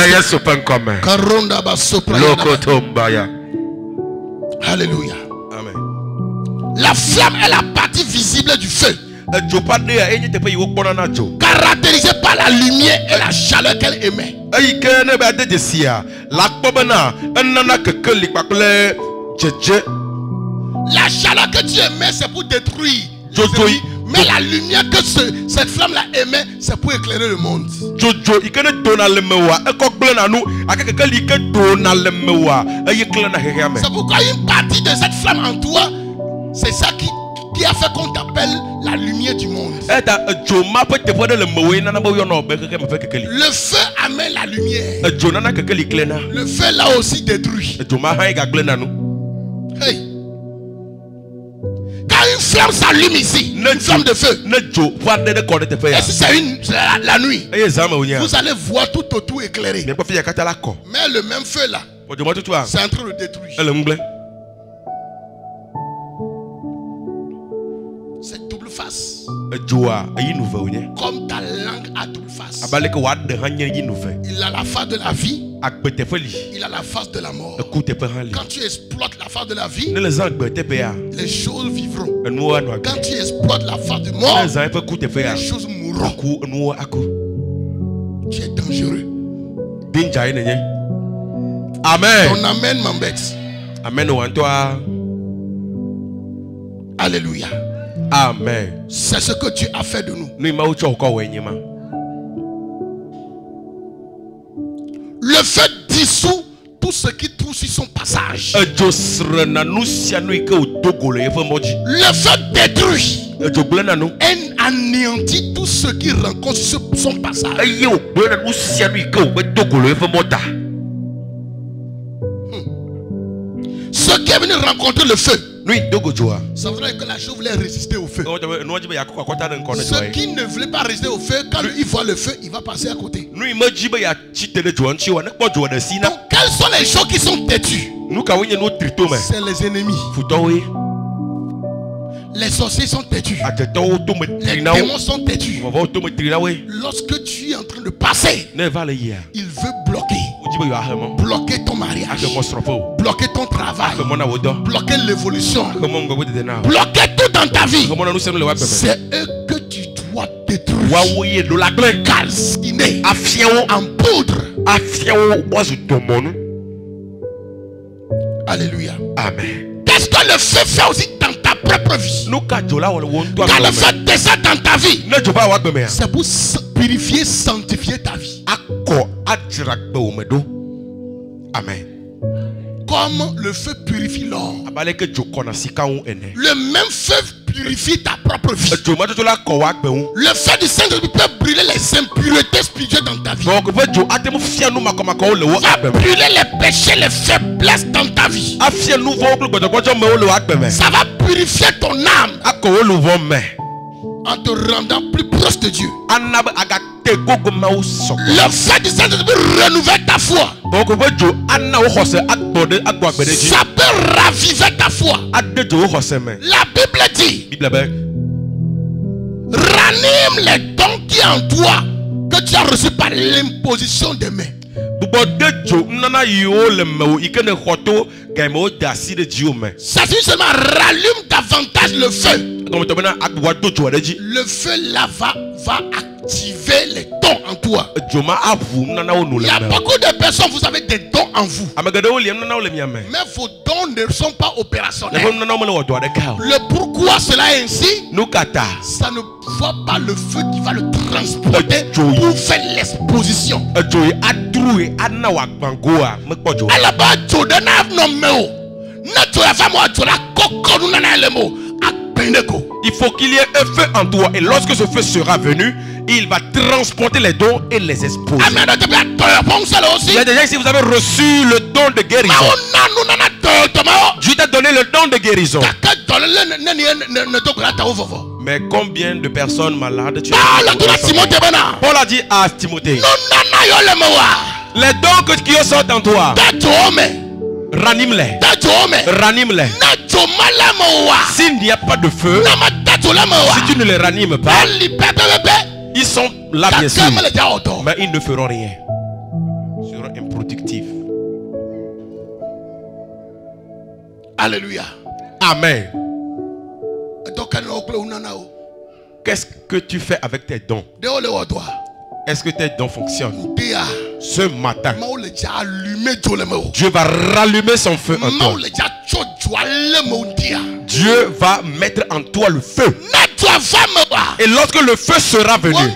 Alléluia. Amen. La flamme est la partie visible du feu, caractérisée par la lumière et la chaleur qu'elle émet. La chaleur que tu émets, c'est pour détruire. Mais la lumière que cette flamme-là émet, c'est pour éclairer le monde. C'est pourquoi une partie de cette flamme en toi, c'est ça qui a fait qu'on t'appelle la lumière du monde. Le feu amène la lumière. Le feu là aussi détruit. Hey. Quand une flamme s'allume ici, une flamme de feu, et si c'est la nuit, vous allez voir tout autour éclairé. Mais le même feu là, c'est en train de détruire. C'est double face. Comme ta langue a double face. Il a la face de la vie. Il a la face de la mort. Quand tu exploites la face de la vie, les choses vivront. Quand tu exploites la face de mort, les choses mourront. Tu es dangereux. Amen. Ton amen m'embête. Amen. Alléluia. Amen. C'est ce que Dieu a fait de nous. Le feu dissout tout ce qui trouve sur son passage. Le feu détruit et anéantit tout ce qui rencontre sur son passage. Ceux qui est venu rencontrer le feu, ça voudrait que la chose voulait résister au feu. Ceux qui ne voulaient pas résister au feu, quand il voit le feu, il va passer à côté. Donc, quelles sont les choses qui sont têtues? C'est les ennemis. Les sorciers sont têtus. Les démons sont têtus. Lorsque tu es en train de passer, il veut bloquer. Bloquer ton mariage, bloquer ton travail, bloquer l'évolution, bloquer tout dans ta vie. C'est eux que tu dois détruire, calciner, en poudre. Alléluia. Amen. Qu'est-ce que le feu fait aussi dans ta propre vie? Quand le feu descend dans ta vie, c'est pour purifier, sanctifier ta vie. Amen. Comme le feu purifie l'or, le même feu purifie ta propre vie. Le feu du Saint-Esprit peut brûler les impuretés spirituelles dans ta vie. Va brûler les péchés, les faiblesses dans ta vie. Ça va purifier ton âme en te rendant plus proche de Dieu. Le feu du Saint-Esprit renouveler ta foi. Ça peut raviver ta foi. La Bible dit, ranime les dons qui est en toi, que tu as reçu par l'imposition des mains. Ça signifie seulement rallume davantage le feu. Le feu là va activer les dons en toi. Il y a beaucoup de personnes, vous avez des dons en vous, mais vos dons ne sont pas opérationnels. Le pourquoi cela est ainsi, ça ne voit pas le feu qui va le transporter pour faire l'exposition. Il faut qu'il y ait un feu en toi, et lorsque ce feu sera venu, il va transporter les dons et les exposer. Il y a des gens, si vous avez reçu le don de guérison, Dieu t'a donné le don de guérison. Mais combien de personnes malades tu as? Paul a dit à Timothée, les dons qui sont en toi, ranime-les. Ranime-les. S'il n'y a pas de feu, si tu ne les ranimes pas, ils sont là bien sûr, mais ils ne feront rien. Ils seront improductifs. Alléluia. Amen. Qu'est-ce que tu fais avec tes dons? Est-ce que tes dons fonctionnent? Ce matin, Dieu va rallumer son feu en toi. Dieu va mettre en toi le feu. Et lorsque le feu sera venu,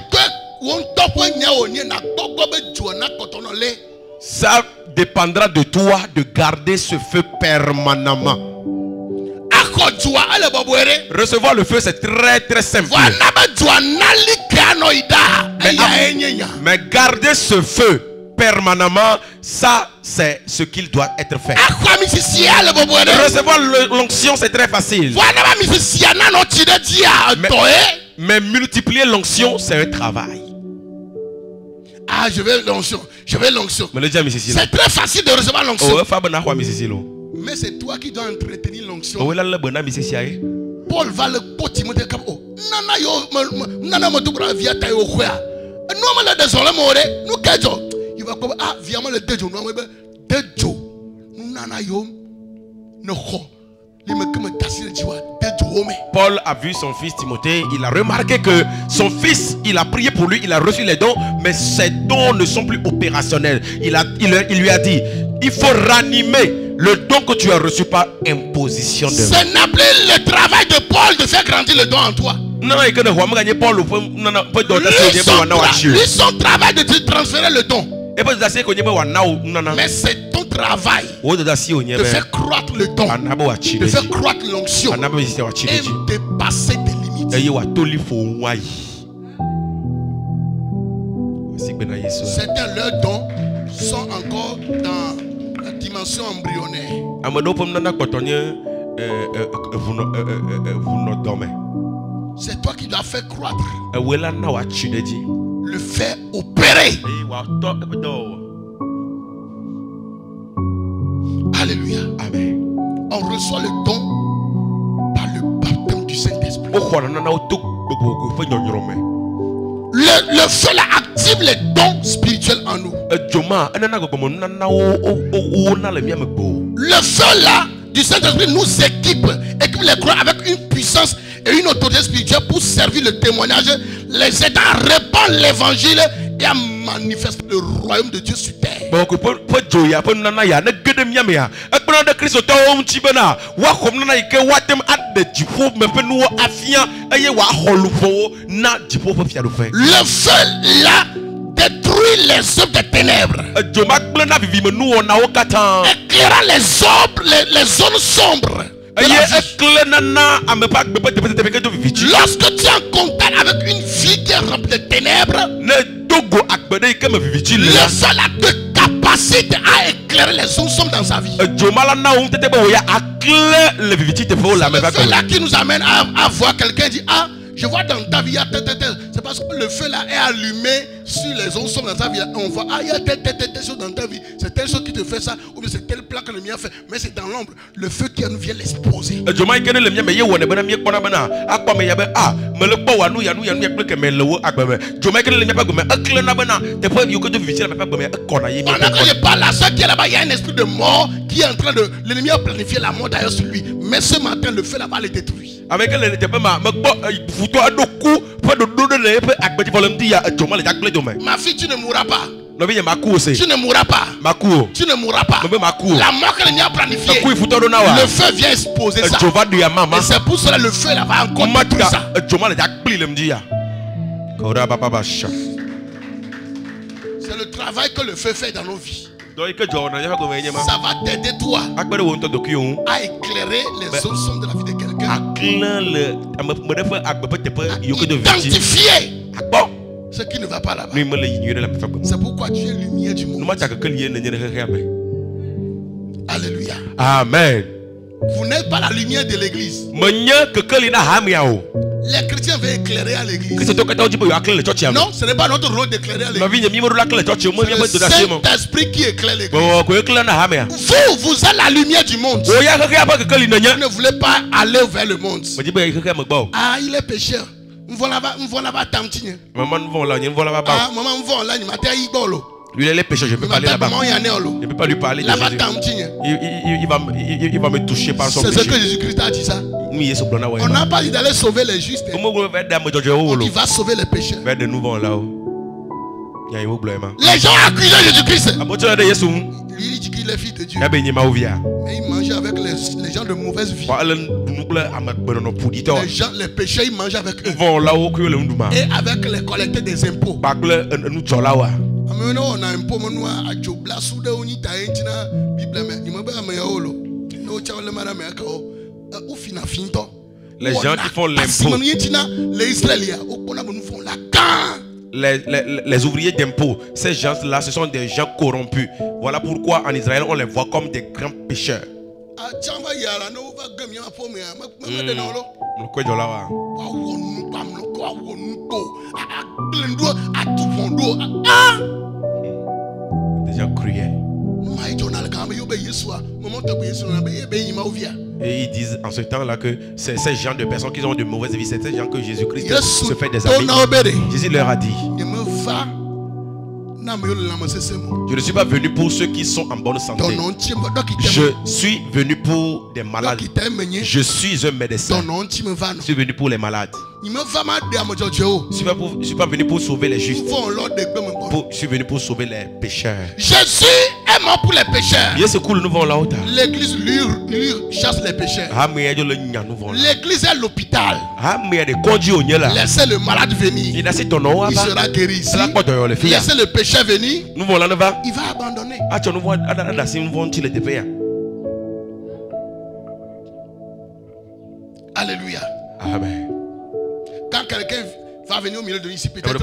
ça dépendra de toi de garder ce feu permanemment. Recevoir le feu, c'est très très simple. Mais garder ce feu permanemment, ça c'est ce qu'il doit être fait. Recevoir l'onction, c'est très facile. Mais multiplier l'onction, c'est un travail. Ah, je veux l'onction. C'est très facile de recevoir l'onction. Mais c'est toi qui dois entretenir l'onction. Paul va le pote Timothée comme oh nana yo nana mo dubra via ta yo khoya. No ma la désolé moré, nous kejo. Il va comme ah via ma le dejo no be dejo. Nana yo no kho. Paul a vu son fils Timothée, il a remarqué que son fils, il a prié pour lui, il a reçu les dons, mais ces dons ne sont plus opérationnels. Il lui a dit, il faut ranimer le don que tu as reçu par imposition de main. Ce n'est plus le travail de Paul de faire grandir le don en toi. Lui, son travail de te transférer le don. Mais c'est ton travail de faire croître le don, de faire croître l'onction et dépasser tes limites. Certains leurs dons sont encore dans la dimension embryonnaire. C'est toi qui dois faire croître, le faire opérer. Alléluia. Amen. On reçoit le don par le baptême du Saint-Esprit. Le feu là active les dons spirituels en nous. Le feu là du Saint-Esprit nous équipe les croyants avec une puissance et une autorité spirituelle pour servir le témoignage, les aider à répandre l'évangile et à manifester le royaume de Dieu sur terre. Le feu là détruit les œuvres des ténèbres, éclairant les zones sombres. Lorsque tu es en contact avec une vie qui est remplie de ténèbres, le seul a de capacité à éclairer les zones sombres dans sa vie. C'est le feu là qui nous amène à voir quelqu'un dire ah, je vois dans ta vie, c'est parce que le feu là est allumé sur les ondes sombres dans ta vie, on voit, ah, il y a telle chose dans ta vie, c'est telle chose qui te fait ça, ou bien c'est tel plan que le mien fait, mais c'est dans l'ombre, le feu qui nous vient l'exposer. Pendant que je parle à ceux qui est là-bas, il y a un esprit de mort qui est en train de, l'ennemi a planifié la mort d'ailleurs sur lui, mais ce matin, le feu là-bas les détruit. Avec ma fille, tu ne mourras pas. Tu ne mourras pas. Tu ne mourras pas. La mort que l'ennemi a planifiée, le feu vient exposer ça. Et c'est pour cela que le feu là va encore détruire ça. C'est le travail que le feu fait dans nos vies. Ça va t'aider toi à éclairer les zones sombres de la vie de quelqu'un. À identifier ce qui ne va pas là-bas. C'est pourquoi tu es lumière du monde. Alléluia. Amen. Vous n'êtes pas la lumière de l'église. Les chrétiens veulent éclairer à l'église. Non, ce n'est pas notre rôle d'éclairer à l'église. C'est le Saint-Esprit qui éclaire l'église. Vous êtes la lumière du monde. Vous ne voulez pas aller vers le monde. Ah, il est pécheur. Lui, il est pécheur, je ne peux pas aller là-bas. Je ne peux pas lui parler. Il va me toucher par son péché. C'est ce que Jésus-Christ a dit ça. On n'a pas dit d'aller sauver les justes. Il va sauver les pécheurs. Les gens accusent Jésus-Christ. Il dit qu'il est fils de Dieu. Mais il mangeait avec les gens de mauvaise vie. Les pécheurs, ils mangeaient avec eux. Et avec les collecteurs des impôts. On a un peu à Jobla Souda Unita Entina, Bible, les gens qui font l'impôt, les ouvriers d'impôt, ces gens-là, ce sont des gens corrompus. Voilà pourquoi en Israël, on les voit comme des grands pécheurs. Des gens cruels. Et ils disent en ce temps-là que c'est ces gens de personnes qui ont de mauvaises vies, c'est ces gens que Jésus-Christ se fait des amis. Jésus leur a dit: je ne suis pas venu pour ceux qui sont en bonne santé. Je suis venu pour des malades. Je suis un médecin. Je suis venu pour les malades. Je ne suis pas venu pour sauver les justes. Je suis venu pour sauver les pécheurs. Jésus est mort pour les pécheurs. L'église lui chasse les pécheurs. L'église est l'hôpital. Laissez le malade venir. Il sera guéri ici. Laissez le pécheur venir. Il va abandonner. Alléluia. Amen. Quand quelqu'un va venir au milieu de ici, peut-être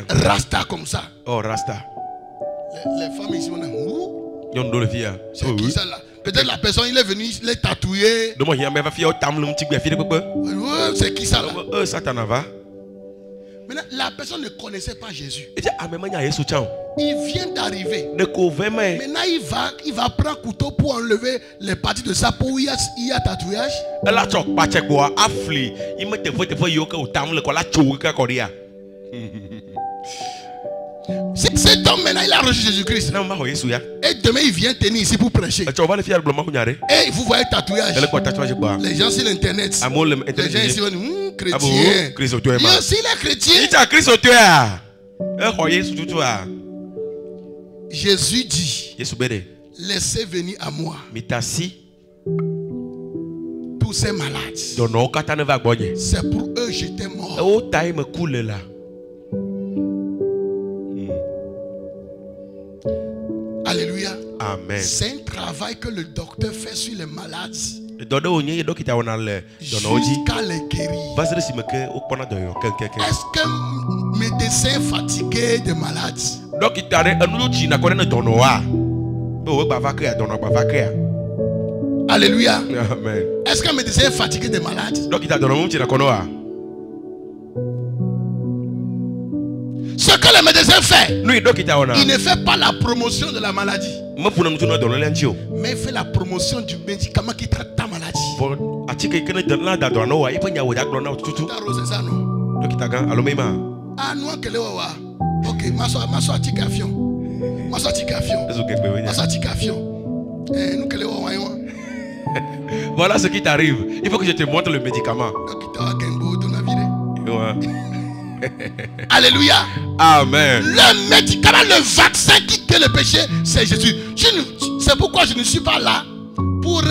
Rasta comme ça. Oh, Rasta. Les femmes ici, on a c'est qui ça là? Peut-être la personne, il est venu, il est tatoué. C'est qui ça là? Maintenant, la personne ne connaissait pas Jésus. Il vient d'arriver. Maintenant, il va prendre couteau pour enlever les parties de sa peau où il y a tatouage. Cet homme maintenant il a reçu Jésus-Christ. Et demain il vient tenir ici pour prêcher. Et vous voyez tatouage. Les gens sur l'internet. Les gens ici vont dire chrétien. Il aussi il est chrétien. Jésus dit: laissez venir à moi tous ces malades. C'est pour eux j'étais mort. Alléluia. Amen. C'est un travail que le docteur fait sur les malades jusqu'à les guérir. Est-ce qu'un médecin fatigué de malades? Alléluia. Amen. Est-ce qu'un médecin est fatigué de malades? Ce que que le médecin fait, il ne fait pas la promotion de la maladie, mais il fait la promotion du médicament qui traite ta maladie. C'est ça, non? Ah, non, ok, voilà ce qui t'arrive. Il faut que je te montre le médicament. Alléluia. Amen. Le médicament, le vaccin qui guérit le péché, c'est Jésus. C'est pourquoi je ne suis pas là pour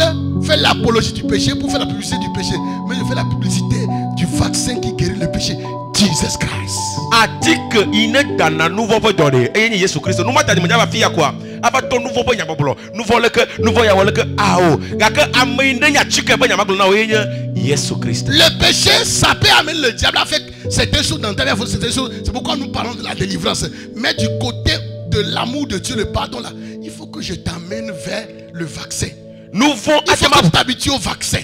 faire l'apologie du péché, pour faire la publicité du péché, mais je fais la publicité du vaccin qui guérit le péché. Jesus Christ. Atik ine dana nouveau pour donner. Et Jésus Christ. Nous m'attendons déjà ma fille à quoi? Avant ton nouveau pour yamabolo. Nouveau le que nouveau ya wale que ao. Gaka amende ya chike pour yamabolo na oye Jésus Christ. Le péché, ça peut amener le diable à faire certaines choses dans ta vie. C'est pourquoi nous parlons de la délivrance. Mais du côté de l'amour de Dieu, le pardon là, il faut que je t'amène vers le vaccin. Nous faut il faut que tu t'habitues au vaccin.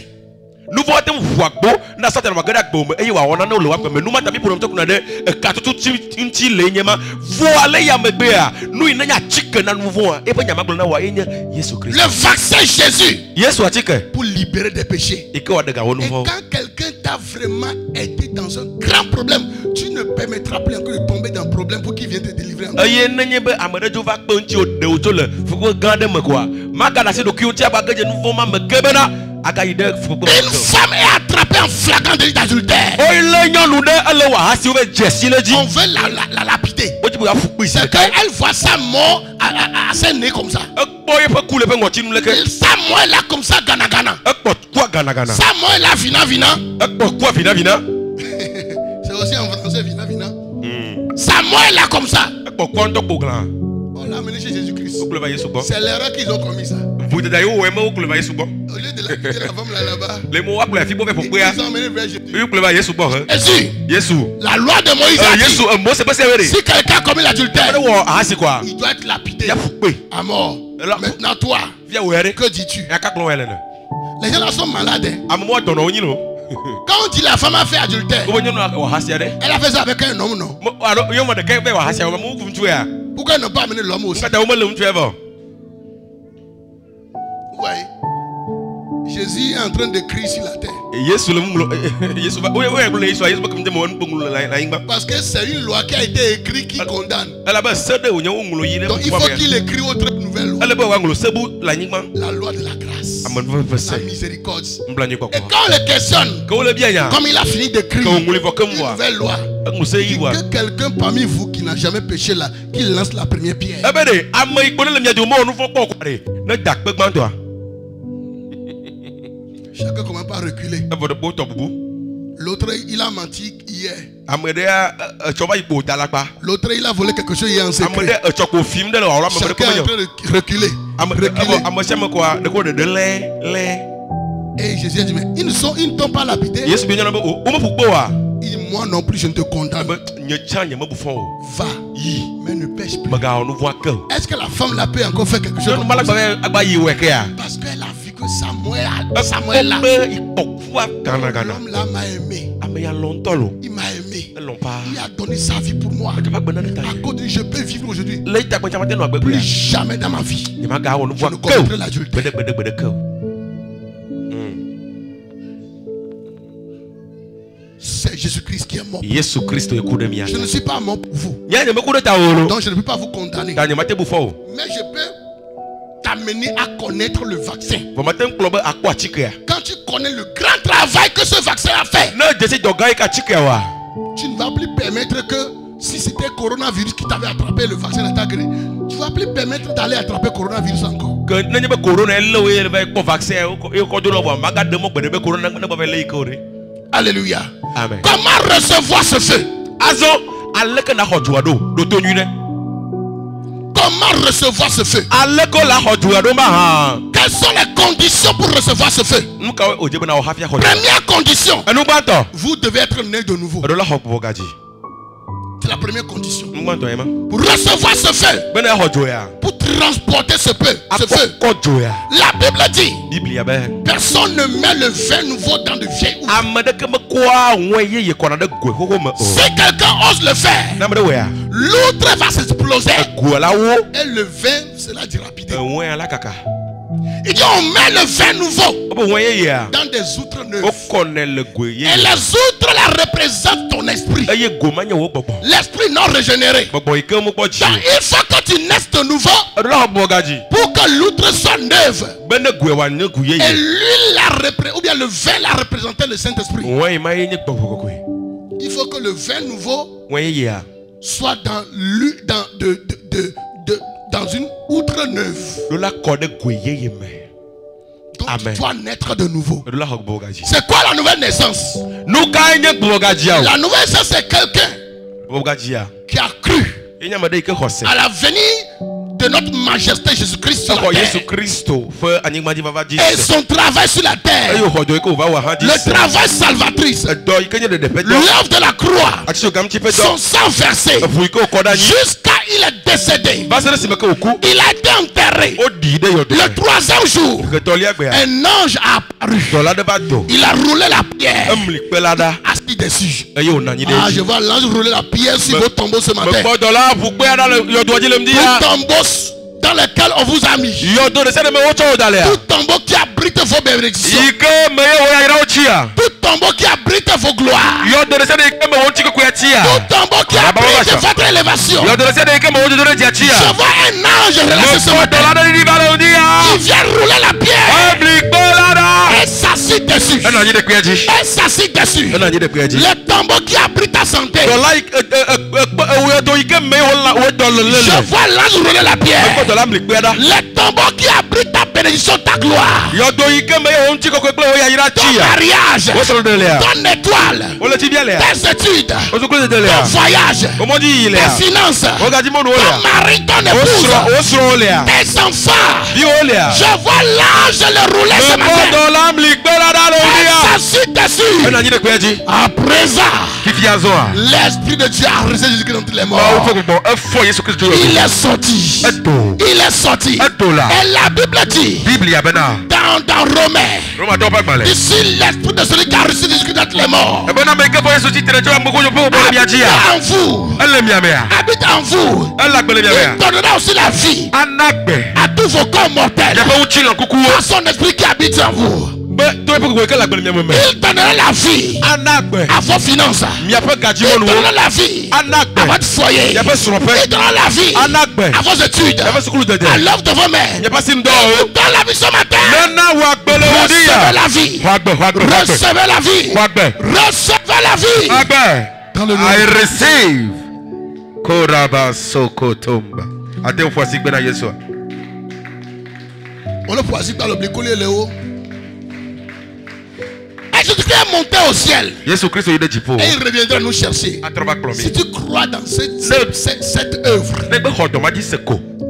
Nous voyons wakbo na sata na magada bombe eyi wa wona na olowa me numa tabi problem to kuna de katutu nti lenyema voale ya megbe a nu ina nya chike na nouveau e pa nya maglo na wa enya Jésus Christ. Le vaccin Jésus. Yesu atike pour libérer des péchés. Et quand quelqu'un t'a vraiment aidé dans un grand problème, tu ne permettras plus encore de tomber dans un problème pour qu'il vienne te délivrer. Aye nenye be amade jo va kponti o de o to le fuko gande me quoi. Magada se do ki o ti abageje nouveau ma me kebena. Une femme est attrapée en flagrant délit d'adultère. On veut la lapider. C'est qu'elle voit sa mort à ses nez comme ça. Sa mort est là comme ça, gana gana. Sa mort est là, vina vina. C'est aussi en français, vina vina. Sa mort est là comme ça. On l'a amené chez Jésus-Christ. C'est l'erreur qu'ils ont commis ça. Au lieu de la quitter la femme là-bas, ils ont emmené vers Jésus. Jésus. La loi de Moïse a dit, si quelqu'un commet l'adultère, il doit être lapidé à mort. Maintenant toi, que dis-tu? Les gens là sont malades. Quand on dit la femme a fait adultère, elle a fait ça avec un homme, non? Pourquoi ils n'ont pas amené l'homme aussi? Ouais. Jésus est en train de crier sur la terre. Parce que c'est une loi qui a été écrite qui condamne. Donc il faut qu'il écrit autre nouvelle loi. La loi de la grâce. La miséricorde. Et quand on le questionne, comme il a fini d'écrire une nouvelle loi, que quelqu'un parmi vous qui n'a jamais péché là, qu'il lance la première pierre. Chacun commence par reculer. L'autre, il a menti hier. L'autre, il a volé quelque chose hier en secret. Chacun est en train de reculer. Et Jésus a dit, mais ils ne t'ont pas lapidé. Il dit, moi non plus, je ne te condamne. Va, mais ne pêche plus. Est-ce que la femme là peut encore faire quelque chose? Parce qu'elle a vu que Samuel là, l'homme là m'a aimé. Il m'a aimé. Il a donné sa vie pour moi. À cause de je peux vivre aujourd'hui. Plus jamais dans ma vie je ne commettrai l'adultère. C'est Jésus-Christ qui est mort. Je ne suis pas mort pour vous. Donc je ne peux pas vous condamner. Mais je peux t'amener à connaître le vaccin. Quand tu connais le grand travail que ce vaccin a fait, tu ne vas plus permettre que si c'était coronavirus qui t'avait attrapé, le vaccin t'a guéri. Tu ne vas plus permettre d'aller attraper coronavirus encore. Alléluia. Amen. Comment recevoir ce feu? Comment recevoir ce feu? Quelles sont les conditions pour recevoir ce feu? Première condition, vous devez être né de nouveau. C'est la première condition. Pour recevoir ce feu, pour transporter ce feu. La Bible dit, personne ne met le vin nouveau dans de vieilles houtres. Si quelqu'un ose le faire, l'outre va s'exploser et le vin sera dilapidé. Il dit on met le vin nouveau dans des outres neuves. Et les outres la représentent ton esprit. L'esprit non régénéré. Donc il faut que tu naisses de nouveau pour que l'outre soit neuve. Et l'huile ou bien le vin la représentait le Saint-Esprit. Il faut que le vin nouveau soit dans une outre neuve. Donc tu dois naître de nouveau. C'est quoi la nouvelle naissance? La nouvelle naissance, c'est quelqu'un qui a cru à la venue de notre majesté Jésus-Christ sur la terre et son travail sur la terre, le travail salvatrice, l'œuvre de la croix, son sang versé jusqu'à il est décédé, il a été enterré. Le troisième jour, un ange a apparu, il a roulé la pierre, assis dessus. Je vois l'ange rouler la pierre sur vos tombeaux ce matin. Tout tombeau dans lequel on vous a mis, tout tombeau qui abrite vos bénédictions, tout tombeau qui abrite vos gloires, tout tombeau qui abrite votre élévation. Je vois un ange relaxé ce matin. Il vient rouler la pierre et s'assit dessus. Et s'assit dessus. Le tombeau qui abrite ta santé. Je vois l'ange rouler la pierre. Le tombeau qui abrite ta bénédiction, ta gloire, ton mariage, ton étoile, tes études, ton voyage, tes finances, ton mari, ton épouse, tes enfants. Je vois l'ange le rouler ce matin. Et s'assit dessus. À présent, l'Esprit de Dieu a resté jusqu'à tous les morts. Il est sorti. Il est sorti. Et la Bible dit dans Romains, ici l'esprit de celui qui a reçu jusqu'à tous les morts habite en vous. Habite en vous. Il donnera aussi la vie à tous vos corps mortels à son esprit qui habite en vous. Il donnera la vie à vos finances. Il donnera la vie à votre foyer. Il donnera la vie à vos études, à l'œuvre de vos mains. Il donne la vie ce matin. Recevez la vie. Recevez la vie. Recevez la vie. Dans le nom. I receive. On le poisit dans le blicolé Léo. Jésus-Christ est monté au ciel. Et il reviendra nous chercher. Si tu crois dans cette œuvre,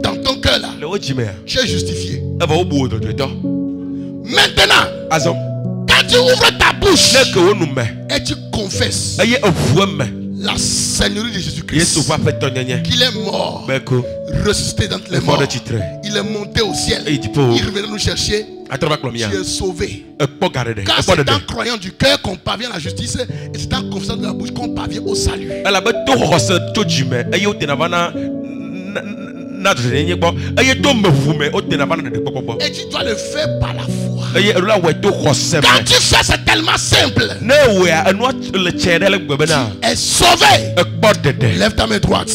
dans ton cœur là, tu es justifié. Maintenant, quand tu ouvres ta bouche et tu confesses la Seigneurie de Jésus-Christ, qu'il est mort, ressuscité d'entre les morts, il est monté au ciel, il reviendra nous chercher. Tu es sauvé. Car c'est en croyant du cœur qu'on parvient à la justice, et c'est en confessant de la bouche qu'on parvient au salut. Et tu dois le faire par la foi. Quand tu fais, c'est tellement simple. Tu es sauvé. Lève ta main droite.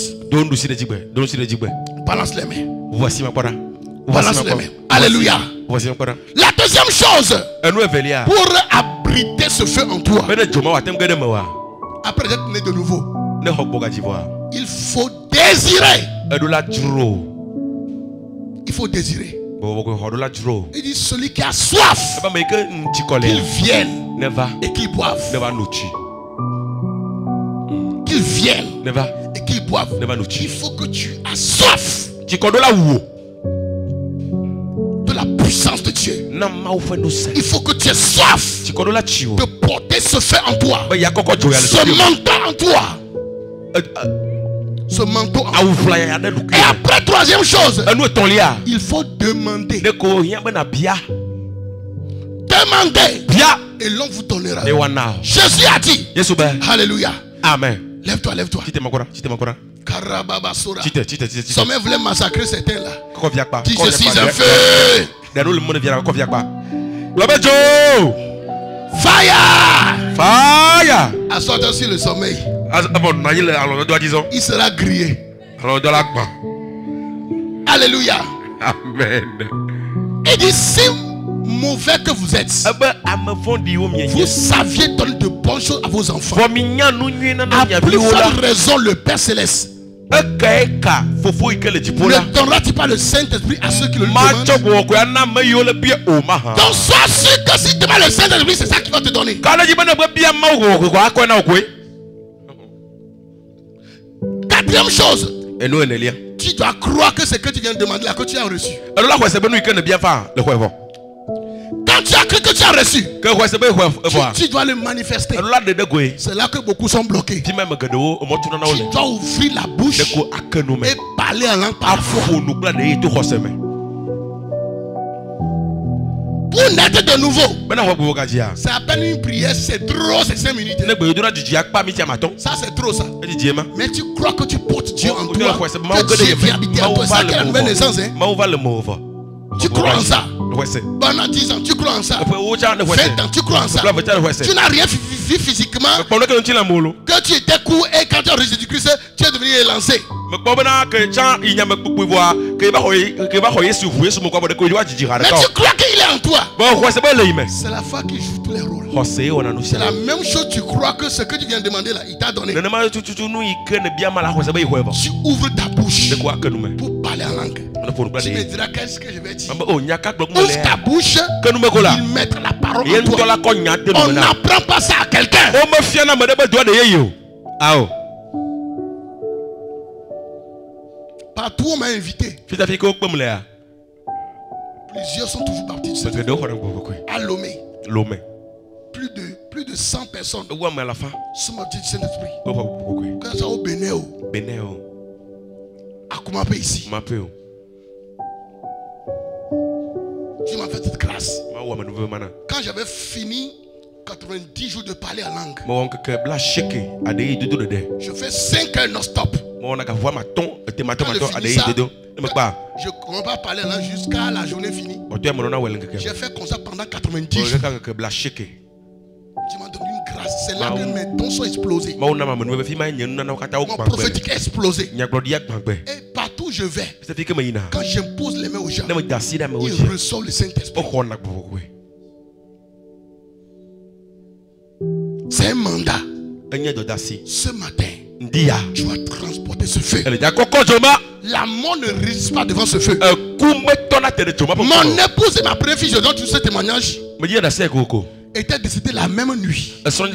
Balance les mains. Balance les mains. Alléluia. La deuxième chose, pour abriter ce feu en toi, après d'être né de nouveau, il faut désirer. Il faut désirer. Il dit celui qui a soif, qu'il vienne et qu'il boive. Qu'il vienne et qu'il boive. Il faut que tu aies soif de la puissance de Dieu. Il faut que tu aies soif de porter ce feu en toi, ce menton en toi. ce manteau en vous. Et après, troisième chose, il faut demander. Demandez. Et l'on vous donnera. Jésus a dit. Alléluia. Amen. Lève-toi, lève-toi. Sommet voulait massacrer certains là. Dis je suis un feu. Fire. Fire. Assois-toi sur le sommeil. Il sera grillé. Alléluia. Amen. Et dit si mauvais que vous êtes, vous saviez donner de bonnes choses à vos enfants. À plus forte raison, le Père Céleste ne donnera-t-il pas le Saint-Esprit à ceux qui le demandent? Donc sois sûr que si tu demandes le Saint-Esprit, c'est ça qui va te donner. Quatrième chose, tu dois croire que ce que tu viens de demander là, que tu as reçu. Quand tu as cru que tu as reçu, tu dois le manifester. C'est là que beaucoup sont bloqués. Tu dois ouvrir la bouche et parler en langue parfois. Pour naître de nouveau, c'est à peine une prière, c'est trop, c'est 5 minutes. Ça c'est trop ça. Mais tu crois que tu portes Dieu en toi, que Dieu vient habiter en toi. C'est la nouvelle naissance. Tu crois en ça? Pendant 10 ans, tu crois en ça? 20 ans, tu crois en ça? Tu n'as rien vu physiquement. Que tu étais court et quand tu as reçu du Christ, tu es devenu élancé. Mais tu crois qu'il est en toi. C'est la foi qui joue tous les rôles. C'est la même chose, tu crois que ce que tu viens de demander là, il t'a donné. Tu ouvres ta bouche pour parler en langue. Tu me diras qu'est-ce que je vais dire. Ouvre ta bouche, il mettra la parole en toi. On n'apprend pas ça à quelqu'un. Partout on m'a invité. Plusieurs sont toujours partis de ce fait. À Lomé. Plus de 100 personnes sont partis du Saint-Esprit. Quand ça au Bénéo. À Koumapé ici. Tu m'as fait cette grâce. Quand j'avais fini 90 jours de parler en langue, je fais 5 heures non-stop. Quand je finis ça, je ne commence pas à parler en langue jusqu'à la journée finie. J'ai fait comme ça pendant 90 jours. Tu m'as donné une grâce. C'est là que mes dons sont explosés. Mon prophétique est explosé. Et partout où je vais, quand j'impose les mains aux gens, ils reçoivent le Saint-Esprit. C'est un mandat. Ce matin, tu vas transporter ce feu. La mort ne résiste pas devant ce feu. Mon épouse et ma première fille, je donne tout ce témoignage, était décédée la même nuit à cause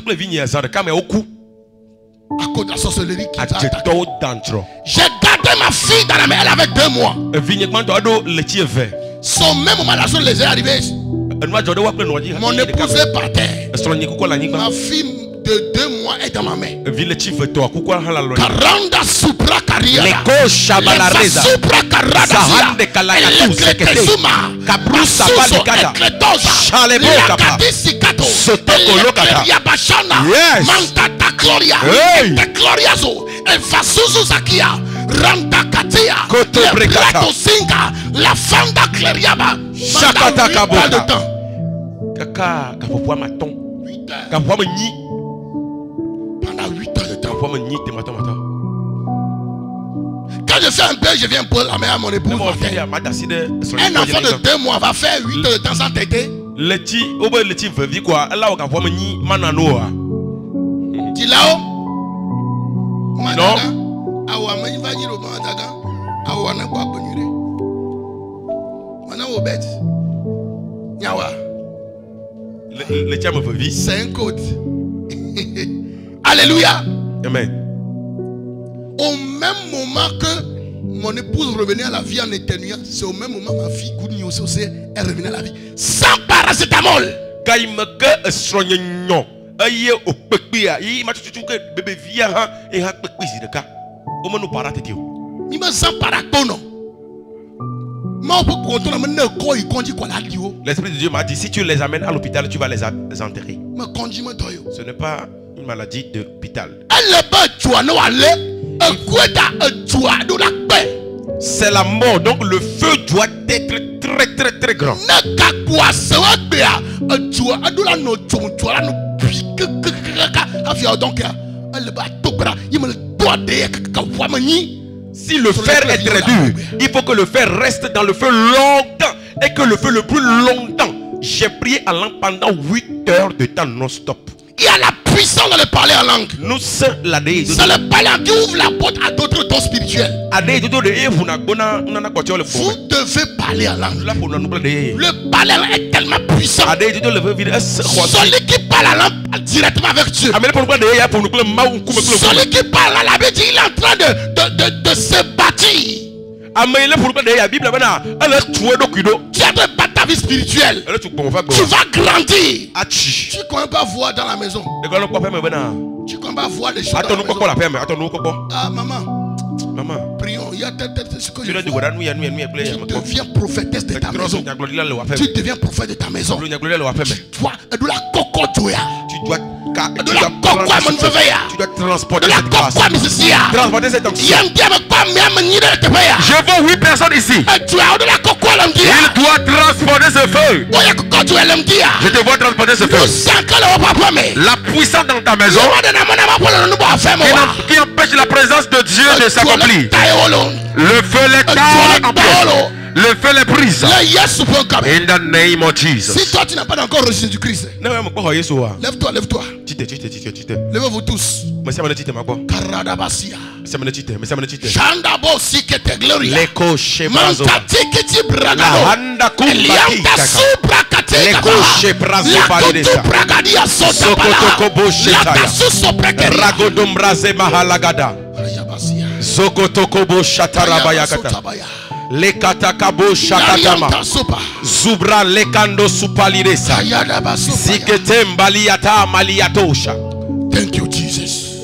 de la sorcellerie qui t'a attaqué. J'ai gardé ma fille dans la main, elle avait 2 mois. Son même moment, la chose les est arrivée. Mon épouse est par terre. Ma fille de 2 mois est dans ma main. Karanda supra carrière. Supra carrada. Elekletezuma. Kabrususo ekletosa. Lakadisikato. Yabashana. Mantata gloria. Ete gloriazo. Evasuzu zakia. Randa katia. Leplato singa. La fanda cleriaba. Shakata kaboka. De temps. Kaka kapopwa maton. 8 heures. Kapopwa nyi. Pendant 8 heures de temps. Quand je fais un peu, je viens pour la main à mon épouse. Un enfant de 2 mois va faire 8 heures de temps sans téter. Tu là-haut? Non. C'est un code. Alléluia. Amen. Au même moment que mon épouse revenait à la vie en éternuant, c'est au même moment ma fille Gouni aussi est revenue à la vie sans paracétamol. L'Esprit de Dieu m'a dit, si tu les amènes à l'hôpital, tu vas les enterrer. Ce n'est pas une maladie d'hôpital. C'est la mort, donc le feu doit être très très très grand. Si le fer est très dur, il faut que le fer reste dans le feu longtemps. Et que le feu le plus longtemps. J'ai prié en langue pendant 8 heures de temps non-stop. Il y a la puissance dans le parler en langue. C'est le parler qui ouvre la porte à d'autres dons spirituels. Vous devez parler en langue. Le parler en langue est tellement puissant. Celui qui parle en langue parle directement avec Dieu. Celui qui parle en langue, il est en train de se bâtir. Tu as de battre ta vie spirituelle. Tu vas grandir. Tu ne connais pas voir dans la maison. Tu ne connais pas voir les choses dans la maison. Ah maman, prions. Il y a ce que je vois. Tu deviens prophétesse de ta maison. Tu deviens prophète de ta maison. Tu dois transporter cette grâce. Je vois 8 personnes ici. Il doit transporter ce feu. Je te vois transporter ce feu. La puissance dans ta maison qui empêche la présence de Dieu de s'accomplir. Le feu les taille en pièces. Le feu les brise. In the name of Jesus. Si toi tu n'as pas encore reçu du Christ, lève-toi. Levez-vous tous. Karadabasia. Shandabo sikete gloria. Leko shebrazo. Mantatiki bragado. Handa Elianda suprakate. Leko shebrazo validesa. Bragadia sotapala. Sokotokobo shetaya. Susoprekeri. Ragodombraze mahalagada. Sokotokobo shatarabayakata. Lekatakabo shakatama. Zubra lekando supaliresa. Ziketem baliata maliatosha. Thank you, Jesus.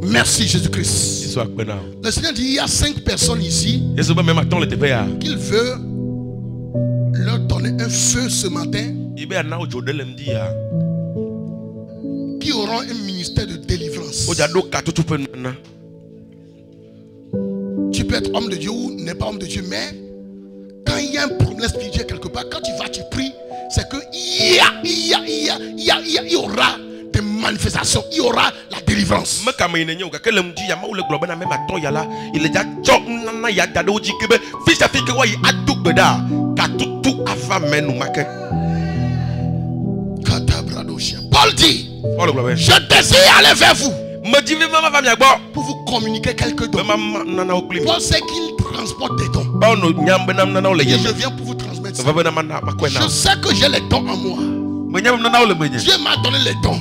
Merci, Jésus-Christ. Le Seigneur dit il y a 5 personnes ici qu'il veut leur donner un feu ce matin qui auront un ministère de délivrance. Tu peux être homme de Dieu ou n'est pas homme de Dieu, mais quand il y a un problème spirituel quelque part, quand tu vas, tu pries, c'est que il y aura des manifestations, il y aura la délivrance. Paul dit, je désire aller vers vous pour vous communiquer quelques dons. Paul sait qu'il transporte des dons. Et je viens pour vous transmettre ça. Je sais que j'ai les dons en moi. Dieu m'a donné les dons.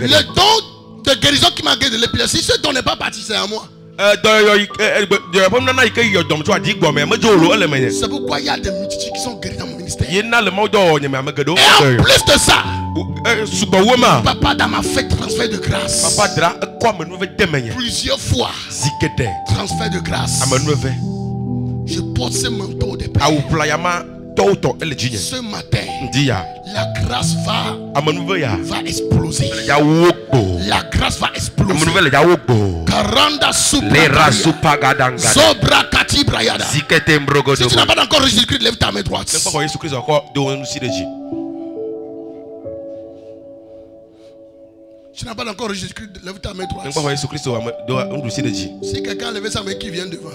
Les dons de guérison qui m'a guéri de l'épilepsie, ce don n'est pas parti, c'est à moi. C'est pourquoi il y a des multitudes qui sont guéries dans mon ministère. Et en plus de ça, papa dans ma fête transfert de grâce. Plusieurs fois transfert de grâce. Je porte ce manteau de paix. Ce matin, la grâce va exploser. La grâce va exploser. Karanda Sobra Kati Brayada. Si tu n'as pas encore reçu Jésus-Christ, lève ta main droite. Si tu n'as pas encore reçu Jésus-Christ, lève ta main droite. Si quelqu'un a levé sa main, qui vient devant.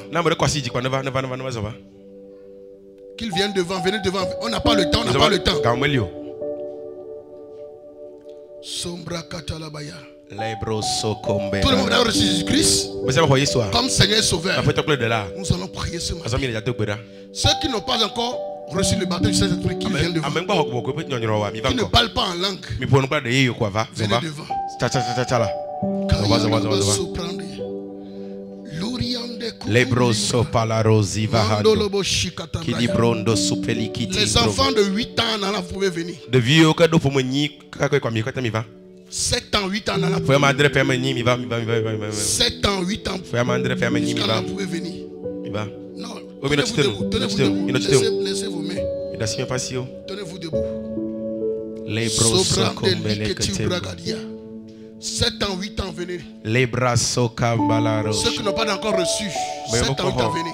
Qu'il vienne devant, venez devant. On n'a pas le temps, on n'a pas le temps. Sombra Katalabaya. Tout le monde a reçu Jésus-Christ comme Seigneur et Sauveur. Nous allons prier ce matin. Ceux qui n'ont pas encore reçu le baptême du Saint-Esprit, qui viennent devant. Qui ne parlent pas en langue. Venez devant. Les enfants de 8 ans, vous pouvez venir. 7 ans, 8 ans dans la prière. 7 ans, 8 ans. Jusqu'à vous pouvez venir. Non, tenez-vous debout. Laissez vos mains. Tenez-vous debout. 7 ans, 8 ans, venez. Ceux qui n'ont pas encore reçu, 7 ans, 8 ans, venez.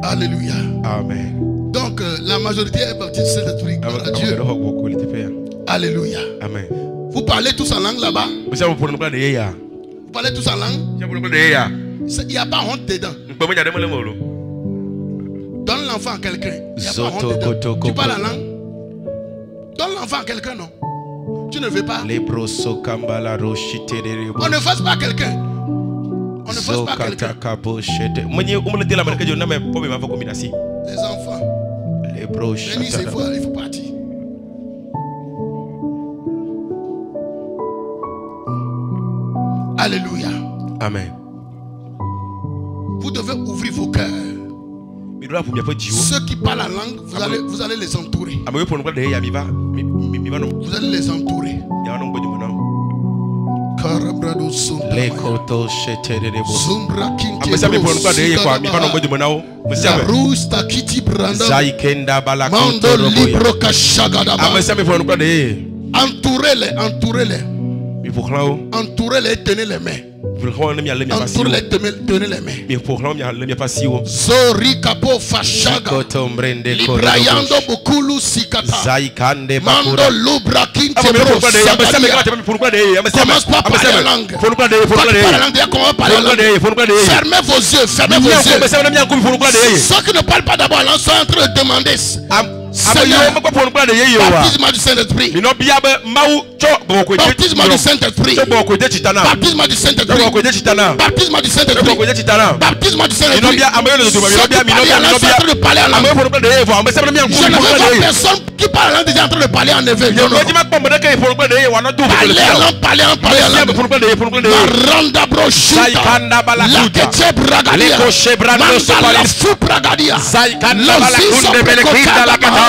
Alléluia. Amen. Donc, la majorité est baptisée de Saint-Esprit. Gloire à Dieu. Alléluia. Amen. Vous parlez tous en langue là-bas? Vous parlez tous en langue? Il n'y a pas honte dedans. Donne l'enfant à quelqu'un. Il n'y a pas honte dedans. Tu parles en langue? Donne l'enfant à quelqu'un, non? Tu ne veux pas? On ne force pas quelqu'un. On ne force pas quelqu'un. Les enfants. Venez ici, il faut partir. Alléluia. Amen. Vous devez ouvrir vos cœurs. Ceux qui parlent la langue, vous allez les entourer. Vous allez les entourer. Entourez-les, entourez-les. Entourez-les, tenez les mains. Entourez-les, tenez les mains. Zori kapo fashaga. Librayando bukulu sikata. Mando lubra kinte bro. Commence pas par la langue. Comment parler la langue? Fermez vos yeux, fermez vos yeux. Ceux qui ne parlent pas d'abord, là sont en train de demander. Seigneur, baptise-moi du Saint-Esprit. Baptise-moi du Saint-Esprit. Baptise-moi du Saint-Esprit. Baptise-moi du Saint-Esprit. Baptise-moi du Saint-Esprit. Ceux qui parlent en langue, je ne veux pas personne qui parle en langue déjà en train de parler en éveil. Parlez en langue. Randa brochita. La keche bragadia. Mandala fou bragadia. L'osiso prekota la kata.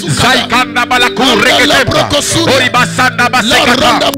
Zaikanda balaku rekete. Oribasanda basekata.